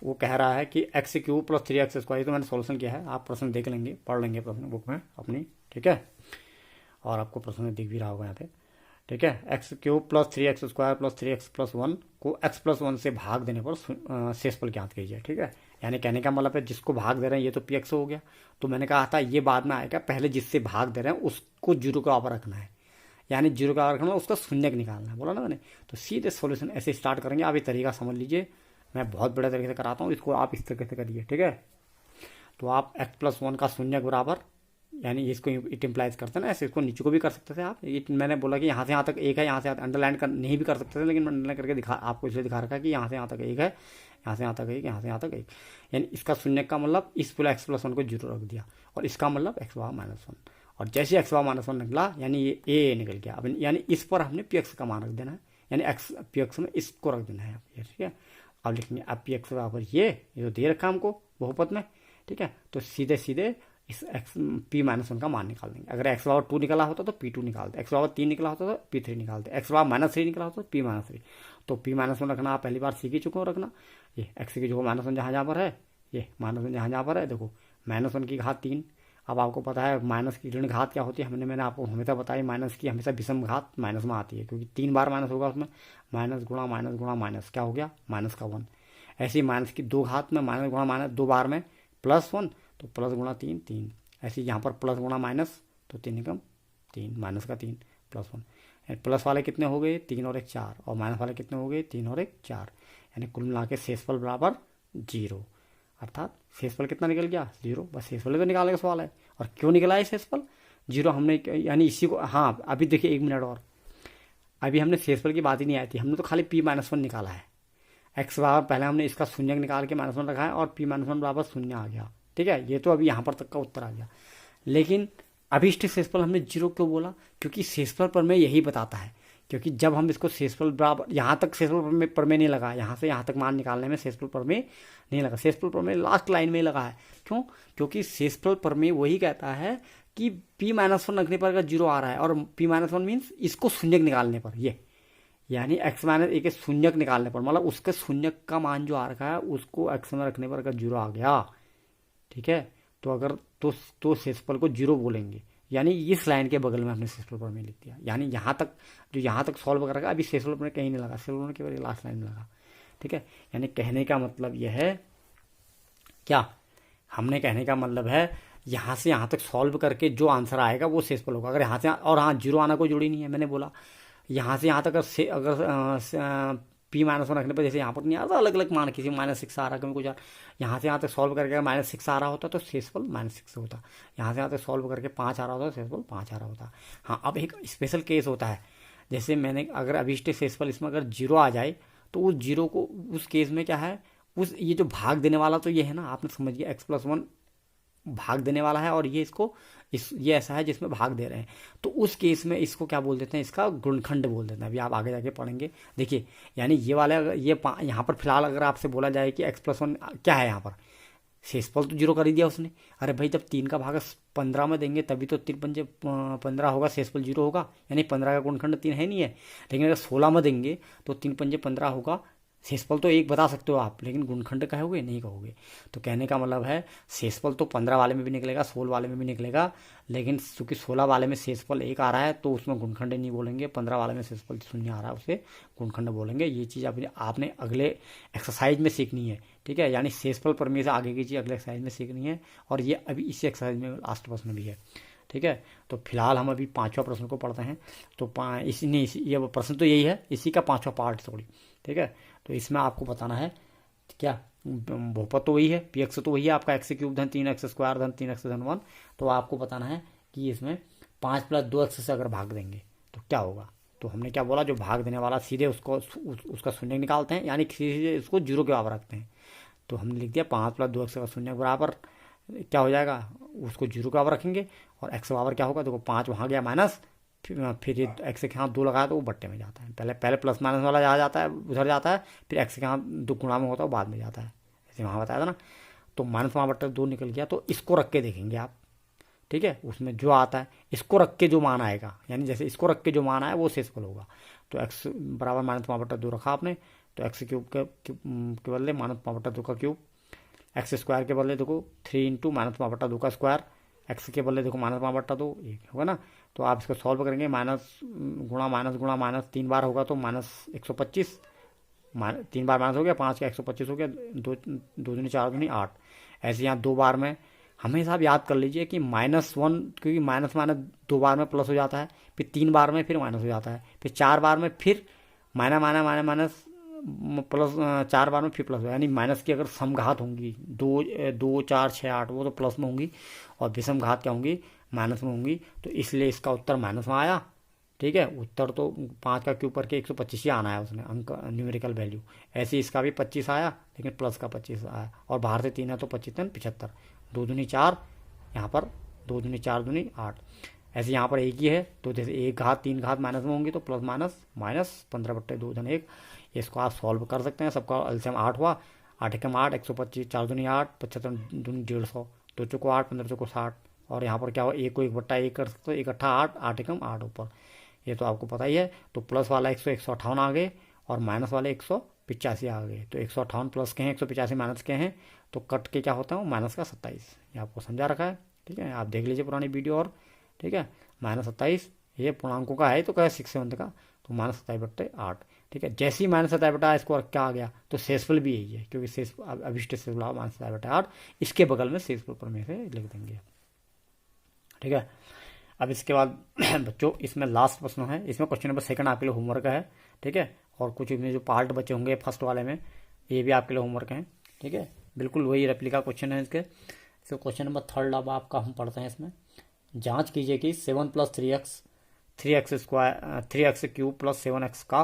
वो कह रहा है कि x³ + 3x², ये तो मैंने सॉल्यूशन किया है, आप प्रश्न देख लेंगे, पढ़ लेंगे प्रश्न बुक में अपनी। ठीक है, और आपको प्रश्न दिख भी रहा होगा यहाँ पे। ठीक है, x³ + 3x² + 3x+1 को x+1 से भाग देने पर शेषफल ज्ञात कीजिए। ठीक है, यानी कहने का मतलब है जिसको भाग दे रहे हैं ये तो पी एक्स हो गया, तो मैंने कहा था ये बाद में आएगा, पहले जिससे भाग दे रहे हैं उसको जीरो के बराबर रखना है। यानी जीरो का रखना, उसका शून्यक निकालना है, बोला ना मैंने। तो सीधे सॉल्यूशन ऐसे स्टार्ट करेंगे। आप ये तरीका समझ लीजिए, मैं बहुत बड़े तरीके से कराता हूँ, इसको आप इस तरीके से करिए, ठीक है। तो आप x+1 का शून्यक बराबर, यानी इसको इट इम्प्लाइज करते हैं ना ऐसे, इसको नीचे को भी कर सकते थे आप। ये मैंने बोला कि यहाँ से यहाँ तक एक है, यहाँ से अंडरलाइन कर नहीं भी कर सकते थे, लेकिन अंडरलाइन करके दिखा आपको इसलिए दिखा रखा है कि यहाँ से यहाँ तक एक है, यहाँ से यहाँ तक एक, यहाँ से यहाँ तक एक। यानी इसका शून्यक का मतलब इस पूरा x+1 को जीरो रख दिया, और इसका मतलब x⁻−1। और जैसे x⁻−1 निकला यानी ये a निकल गया। अब यानी इस पर हमने px का मान रख देना है, यानी px में इसको रख देना है, ठीक है। अब लिखेंगे अब px बराबर ये तो दे रखा हमको बहुपद में, ठीक है। तो सीधे सीधे इस p-1 का मान निकाल देंगे। अगर x⁻2 निकला होता तो p2 निकालते, x⁻3 निकला होता तो p3 निकालते, x⁻−3 निकला होता तो p-3। तो p-1 रखना आप पहली बार सीख ही चुके हो रखना। ये x की जो -1 जहाँ पर है, ये -1 जहाँ पर है, देखो -1 की घात 3। अब आपको पता है माइनस की ऋण घात क्या होती है, मैंने आपको हमेशा बताई, माइनस की हमेशा विषम घात माइनस में आती है, क्योंकि 3 बार माइनस होगा उसमें, माइनस गुणा माइनस गुणा माइनस, क्या हो गया -1। ऐसे ही माइनस की 2 घात में माइनस गुणा माइनस 2 बार में +1, तो प्लस गुणा 3 3। ऐसे यहाँ पर प्लस गुणा माइनस, तो 3 एकम 3, माइनस का 3 +1। प्लस वाले कितने हो गए 3 और 1 4, और माइनस वाले कितने हो गए 3 और 1 4। यानी कुल मिला के शेषफल बराबर 0, अर्थात शेषफल कितना निकल गया 0। बस शेषफल तो निकालने का सवाल है। और क्यों निकला है शेषफल 0 हमने, यानी इसी को, हाँ अभी देखिए 1 मिनट और, अभी हमने शेषफल की बात ही नहीं आई थी, हमने तो खाली p-1 निकाला है। x बराबर पहले हमने इसका शून्यक निकाल के -1 रखा है, और p-1 बराबर 0 आ गया, ठीक है। ये तो अभी यहाँ पर तक का उत्तर आ गया। लेकिन अभिष्ट शेषफल हमने 0 क्यों बोला, क्योंकि शेषफल प्रमेय यही बताता है, क्योंकि जब हम इसको शेषफल बराबर, यहाँ तक शेषफल प्रमेय नहीं लगा, यहाँ से यहाँ तक मान निकालने में शेषफल प्रमेय नहीं लगा, शेषफल प्रमेय लास्ट लाइन में लगा है। क्यों, क्योंकि शेषफल प्रमेय वही कहता है कि p-1 रखने पर अगर 0 आ रहा है, और p-1 मीन्स इसको शून्यक निकालने पर, ये यानी x-a के शून्यक निकालने पर, मतलब उसके शून्यक का मान जो आ रखा है उसको x में रखने पर अगर 0 आ गया, ठीक है, तो अगर तो शेषफल को 0 बोलेंगे। यानी इस लाइन के बगल में हमने शेषफल प्रमेय लिख दिया। यानी यहाँ तक जो यहाँ तक सॉल्व कर रखा है, अभी शेषफल प्रमेय कहीं नहीं लगा, शेषफल प्रमेय केवल लास्ट लाइन में लगा, ठीक है। यानी कहने का मतलब यह है, क्या हमने कहने का मतलब है यहाँ से यहाँ तक सॉल्व करके जो आंसर आएगा वो शेषफल होगा। अगर यहाँ से, और हाँ 0 आना कोई जरूरी नहीं है, मैंने बोला यहाँ से यहाँ तक अगर p-1 रखने पर, जैसे यहाँ पर नहीं आता अलग अलग मान, किसी -6 आ रहा, कभी कुछ यहाँ से यहाँ तक सॉल्व करके -6 आ रहा होता तो शेषफल -6 होता, यहाँ से यहाँ तक सॉल्व करके 5 आ रहा होता तो शेषफल 5 आ रहा होता। हाँ, अब एक स्पेशल केस होता है, जैसे मैंने अगर अभिष्ट शेषफल इसमें अगर 0 आ जाए, तो उस 0 को, उस केस में क्या है, उस ये जो भाग देने वाला तो ये है ना, आपने समझ गया x+1 भाग देने वाला है, और ये इसको ये ऐसा है जिसमें भाग दे रहे हैं, तो उस केस में इसको क्या बोल देते हैं, इसका गुणनखंड बोल देते हैं। अभी आप आगे जाके पढ़ेंगे, देखिए। यानी ये वाला, ये यहाँ पर फिलहाल अगर आपसे बोला जाए कि x+1 क्या है, यहाँ पर शेषफल तो 0 कर ही दिया उसने। अरे भाई, जब 3 का भाग 15 में देंगे तभी तो 3 पंजे 15 होगा, शेषफल 0 होगा, यानी 15 का गुणनखंड 3 है नहीं है। लेकिन अगर 16 में देंगे तो 3 पंजे 15 होगा, शेषफल तो 1 बता सकते हो आप, लेकिन गुणनखंड कहोगे नहीं कहोगे। तो कहने का मतलब है शेषफल तो 15 वाले में भी निकलेगा, 16 वाले में भी निकलेगा, लेकिन चूंकि 16 वाले में शेषफल 1 आ रहा है तो उसमें गुणनखंड नहीं बोलेंगे, 15 वाले में शेषफल 0 आ रहा है उसे गुणनखंड बोलेंगे। ये चीज़ आपने अगले एक्सरसाइज में सीखनी है, ठीक है। यानी शेषफल प्रमेय से आगे की चीज़ अगले एक्सरसाइज में सीखनी है, और ये अभी इसी एक्सरसाइज में लास्ट प्रश्न भी है, ठीक है। तो फिलहाल हम अभी 5वां प्रश्न को पढ़ते हैं। तो ये प्रश्न तो यही है, इसी का 5वां पार्ट थोड़ी, ठीक है। तो इसमें आपको बताना है क्या, बहुपद तो वही है, px तो वही है आपका x³ धन 3x² धन 3x धन 1। तो आपको बताना है कि इसमें 5 + 2x से अगर भाग देंगे तो क्या होगा। तो हमने क्या बोला, जो भाग देने वाला सीधे उसका शून्य निकालते हैं, यानी सीधे उसको 0 के बराबर रखते हैं। तो हमने लिख दिया 5 + 2x का शून्य बराबर क्या हो जाएगा, उसको 0 के बराबर रखेंगे, और x बराबर क्या होगा, देखो 5 वहाँ गया माइनस, फिर ये x के यहाँ 2 लगाया तो वो बट्टे में जाता है, पहले प्लस माइनस वाला आ जाता है, उधर जाता है, फिर x के यहाँ 2 गुणा में होता है वो बाद में जाता है, जैसे वहाँ बताया था ना। तो -1/2 निकल गया, तो इसको रख के देखेंगे आप, ठीक है। उसमें जो आता है इसको रख के जो मान आएगा, यानी जैसे इसको रख के जो मान आए वो शेषफल होगा। तो x बराबर -1/2 रखा आपने, तो x³ के बदले -1/2 का क्यूब, x² के बदले देखो 3 × -1/2 का स्क्वायर, x के बदले देखो -1/2 एक होगा ना। तो आप इसको सॉल्व करेंगे, माइनस गुणा माइनस 3 बार होगा तो -125, 3 बार माइनस हो गया, 5 का 125 हो गया, 2 दूनी 4 दूनी 8। ऐसे यहाँ 2 बार में हमेशा आप याद कर लीजिए कि -1, क्योंकि माइनस माइनस 2 बार में प्लस हो जाता है, फिर 3 बार में फिर माइनस हो जाता है, फिर 4 बार में फिर minus minus minus minus plus, 4 बार में फिर प्लस हो, यानी माइनस की अगर समघात होंगी 2 4 6 8 वो तो प्लस में होंगी, और विषम घात क्या होंगी, माइनस में होंगी। तो इसलिए इसका उत्तर माइनस में आया। ठीक है, उत्तर तो 5 का क्यूब करके 125 ही आना है उसने अंक, न्यूमेरिकल वैल्यू। ऐसे इसका भी 25 आया, लेकिन प्लस का 25 आया, और बाहर से 3 है तो 25 3 75, 2 दूनी 4, यहाँ पर 2 दूनी 4 दूनी 8। ऐसे यहाँ पर एक ही है, तो जैसे 1 घात 3 घात माइनस में होंगी तो प्लस माइनस माइनस 15/2 इसको आप सॉल्व कर सकते हैं। सबका एलसीएम 8 हुआ, 8 एकम 8, 125, 4 दूनी 8, 75 दूनी 150, 2 चौको 8, 15 चौको 60, और यहाँ पर क्या हुआ, 1 को 1/1 कर सकते हो, 1 अट्ठा 8, 8 एकम 8 ऊपर, ये तो आपको पता ही है। तो प्लस वाला 158 आ गए, और माइनस वाले 185 आ गए। तो 158 प्लस के हैं, 185 माइनस के हैं, तो कट के क्या होता है, माइनस का 27। ये आपको समझा रखा है। ठीक है, आप देख लीजिए पुरानी वीडियो। और ठीक है, -27 ये पूर्णांकों का है, तो क्या है 6/7 का, तो -27/8। ठीक है, जैसे ही -27/8 इसको क्या आ गया, तो शेषफल भी यही है, क्योंकि शेष अभिष्ट शेषफल -27/8, इसके बगल में शेषफल प्रमेय से लिख देंगे। ठीक है, अब इसके बाद बच्चों इसमें लास्ट प्रश्न है, इसमें क्वेश्चन नंबर 2 आपके लिए होमवर्क है। ठीक है, और कुछ इसमें जो पार्ट बचे होंगे फर्स्ट वाले में, ये भी आपके लिए होमवर्क है। ठीक है, बिल्कुल वही रेप्लिका क्वेश्चन है इसके। तो क्वेश्चन नंबर 3 अब आपका हम पढ़ते हैं। इसमें जांच कीजिए कि 7 + 3x³ + 7x का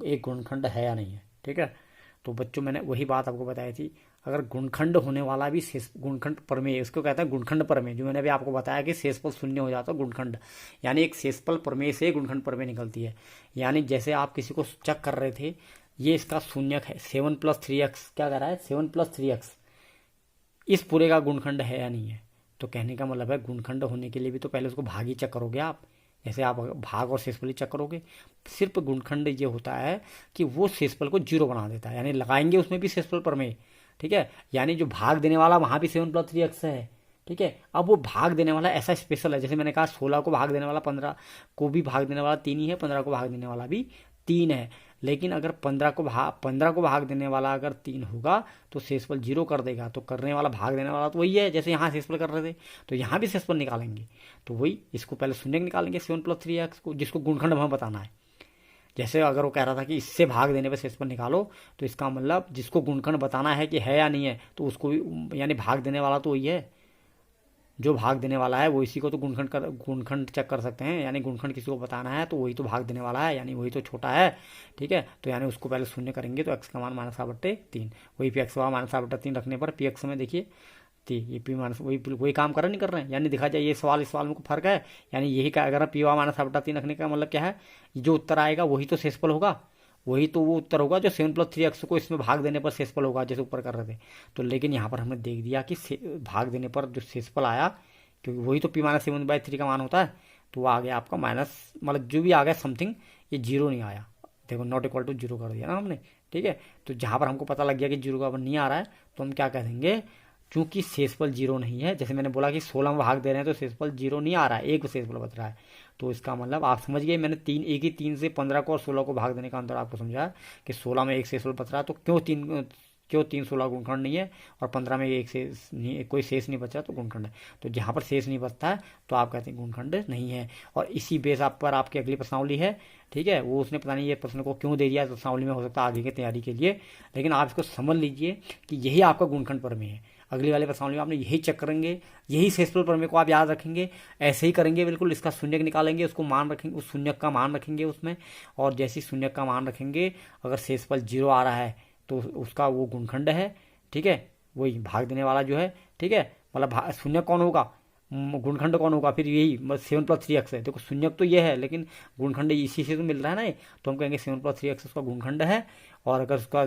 एक गुणनखंड है या नहीं है। ठीक है, तो बच्चों मैंने वही बात आपको बताई थी, अगर गुणनखंड होने वाला भी गुणनखंड प्रमेय, इसको कहते हैं गुणनखंड प्रमेय, जो मैंने अभी आपको बताया कि शेषफल 0 हो जाता है गुणनखंड, यानी एक शेषफल प्रमेय से गुणनखंड प्रमेय निकलती है। यानी जैसे आप किसी को चेक कर रहे थे, ये इसका शून्यक है, 7 + 3x क्या कह रहा है, 7 + 3x इस पूरे का गुणनखंड है या नहीं है। तो कहने का मतलब है गुणनखंड होने के लिए भी तो पहले उसको भागी चेक करोगे आप, जैसे आप भाग और शेषफल चेक करोगे। सिर्फ गुणनखंड ये होता है कि वो शेषफल को 0 बना देता है, यानी लगाएंगे उसमें भी शेषफल प्रमेय। ठीक है, यानी जो भाग देने वाला वहां भी 7 + 3x है। ठीक है, अब वो भाग देने वाला ऐसा स्पेशल है, जैसे मैंने कहा 16 को भाग देने वाला 15 को भी भाग देने वाला 3 ही है, 15 को भाग देने वाला भी 3 है। लेकिन अगर 15 को भाग देने वाला अगर 3 होगा तो शेषफल 0 कर देगा, तो करने वाला भाग देने वाला तो वही है, जैसे यहाँ शेषफल कर रहे थे, तो यहाँ भी शेषफल निकालेंगे। तो वही इसको पहले शून्य निकालेंगे 7 + 3x को, जिसको गुणनखंड हमें बताना है। जैसे अगर वो कह रहा था कि इससे भाग देने पर शेषफल निकालो, तो इसका मतलब जिसको गुणनखंड बताना है कि है या नहीं है, तो उसको भी, यानी भाग देने वाला तो वही है, जो भाग देने वाला है वो इसी को तो गुणनखंड चेक कर सकते हैं। यानी गुणनखंड किसी को बताना है तो वही तो भाग देने वाला है, यानी वही तो छोटा है। ठीक है, तो यानी उसको पहले शून्य करेंगे, तो x का मान -8/3, वही p x का मान -8/3 रखने पर p x में देखिए ये p माइनस वही काम कर रहे नहीं कर रहे हैं, यानी दिखा जाए ये सवाल इस सवाल में फर्क है। यानी यही का अगर p -8/3 रखने का मतलब क्या है, जो उत्तर आएगा वही तो शेषफल होगा, वही तो वो उत्तर होगा जो 7 + 3x को इसमें भाग देने पर शेषफल होगा, जैसे ऊपर कर रहे थे। तो लेकिन यहाँ पर हमने देख दिया कि भाग देने पर जो शेषफल आया, क्योंकि वही तो p -7/3 का मान होता है, तो वो आ गया आपका माइनस, मतलब जो भी आ गया समथिंग, ये 0 नहीं आया। देखो नॉट इक्वल टू 0 कर दिया ना हमने। ठीक है, तो जहाँ पर हमको पता लग गया कि 0 का नहीं आ रहा है, तो हम क्या कह देंगे, चूंकि शेषफल 0 नहीं है, जैसे मैंने बोला कि 16 में भाग दे रहे हैं तो शेषफल 0 नहीं आ रहा है, एक शेषफल बच रहा है, तो इसका मतलब आप समझ गए। मैंने एक ही 3 से 15 को और 16 को भाग देने का अंतर आपको समझाया कि 16 में एक शेषफल बच रहा है, तो क्यों 3 16 गुणनखंड नहीं है, और 15 में एक शेष नहीं, कोई शेष नहीं बच रहा तो गुणनखंड है। तो जहाँ पर शेष नहीं बचता है तो आप कहते हैं गुणनखंड नहीं है। और इसी बेस आप पर आपकी अगली प्रश्नावली है। ठीक है, वो उसने पता नहीं ये प्रश्न को क्यों दे दिया प्रश्नावली में, हो सकता है आगे की तैयारी के लिए, लेकिन आप इसको समझ लीजिए कि यही आपका गुणनखंड प्रमेय है। अगली वाले प्रश्नावली में आपने यही चेक करेंगे, यही शेषफल प्रमेय को आप याद रखेंगे, ऐसे ही करेंगे बिल्कुल। इसका शून्यक निकालेंगे, उसको मान रखेंगे, उस शून्यक का मान रखेंगे उसमें, और जैसे शून्यक का मान रखेंगे, अगर शेषफल 0 आ रहा है तो उसका वो गुणनखंड है। ठीक है, वही भाग देने वाला जो है। ठीक है, मतलब शून्यक कौन होगा, गुणनखंड कौन होगा, फिर यही 7 + 3x है। देखो शून्यक तो ये है, लेकिन गुणनखंड इसी से तो मिल रहा है ना, तो हम कहेंगे 7 + 3x उसका गुणनखंड है। और अगर उसका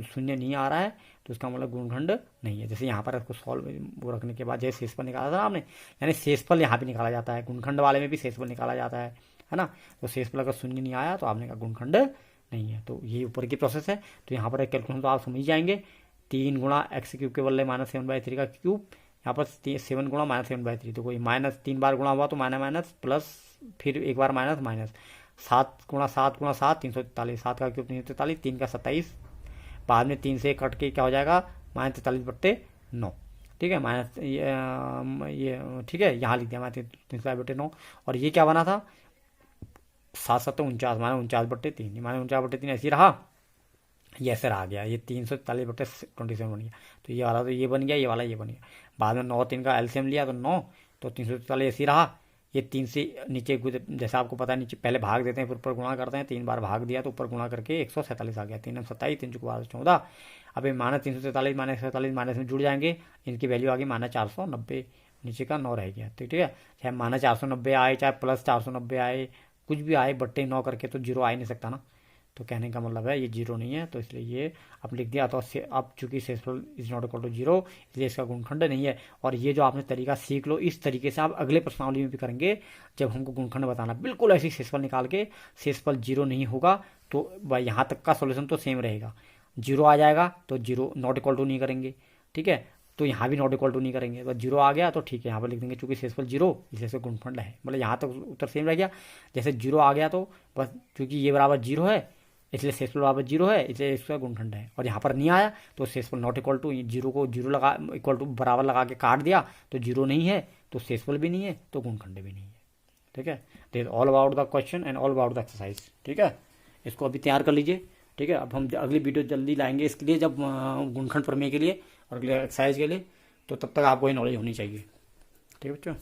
शून्य नहीं आ रहा है तो उसका मतलब गुणनखंड नहीं है। जैसे यहाँ पर इसको सॉल्व वो रखने के बाद जैसे शेषफल निकाला था आपने, यानी शेषफल यहाँ पे निकाला जाता है, गुणनखंड वाले में भी शेषफल निकाला जाता है ना। तो शेषफल अगर शून्य नहीं आया तो आपने कहा गुणनखंड नहीं है। तो ये ऊपर की प्रोसेस है। तो यहाँ पर एक कैलकुलेशन तो आप समझ जाएंगे, 3 गुणा x³ के बदले -7/3 का क्यूब, यहाँ पर 7 गुणा -7/3, तो कोई -3 बार गुणा हुआ तो माइनस प्लस, फिर एक बार माइनस 7 गुणा 7 गुणा 7 343, 7 का क्यूब 343, 3 का 27, बाद में 3 से कट के क्या हो जाएगा -43/9। ठीक है, माइनस ये ठीक है, यहाँ लिख दिया मैं 300/9। और ये क्या बना था, 7×7 = 49, माने 49/3, माने 49/3 ऐसे ही रहा, ये ऐसे रह गया, ये 343/27 बन गया। तो ये वाला तो ये बन गया, ये वाला ये बन गया। बाद में 9 3 का एलसीएम लिया तो 9, तो 343 ऐसे ही रहा। ये 3 से नीचे जैसा आपको पता है, नीचे पहले भाग देते हैं फिर ऊपर गुणा करते हैं, 3 बार भाग दिया तो ऊपर गुणा करके 147 आ गया। 3 27, 3 × 14। अब ये -343 -147 माइनस में जुड़ जाएंगे, इनकी वैल्यू आ गई -490, नीचे का 9 रह गया। तो ठीक है, चाहे -490 आए चाहे +490 आए, कुछ भी आए, बट्टे 9 करके तो जीरो आ ही नहीं सकता ना। तो कहने का मतलब है ये जीरो नहीं है, तो इसलिए ये अब लिख दिया। तो अब चूंकि शेषफल is not equal to zero, इसलिए इसका गुणनखंड नहीं है। और ये जो आपने तरीका सीख लो, इस तरीके से आप अगले प्रश्नावली में भी करेंगे, जब हमको गुणनखंड बताना, बिल्कुल ऐसी शेषफल निकाल के, शेषफल जीरो नहीं होगा तो यहाँ तक का सोल्यूशन तो सेम रहेगा। जीरो आ जाएगा तो जीरो नॉट इक्वल टू नहीं करेंगे, ठीक है, तो यहाँ भी नॉट इक्वल टू नहीं करेंगे। बस जीरो आ गया तो ठीक है, यहाँ पर लिख देंगे चूंकि शेषफल जीरो, इसलिए इसका गुणनखंड है। मतलब यहाँ तक उत्तर सेम रह गया। जैसे जीरो आ गया तो बस चूंकि ये बराबर जीरो है, इसलिए शेषफल बराबर जीरो है, इसलिए इसका गुणनखंड है। और यहाँ पर नहीं आया तो शेषफल नॉट इक्वल टू, जीरो को जीरो लगा इक्वल टू बराबर लगा के काट दिया तो जीरो नहीं है, तो शेषफल भी नहीं है, तो गुणनखंड भी नहीं है। ठीक है, this all about the question and all about the exercise. ठीक है, इसको अभी तैयार कर लीजिए। ठीक है, अब हम अगली वीडियो जल्दी लाएंगे इसके लिए, जब गुणनखंड प्रमेय के लिए और अगले एक्सरसाइज के लिए, तो तब तक आपको ये नॉलेज होनी चाहिए। ठीक है बच्चों।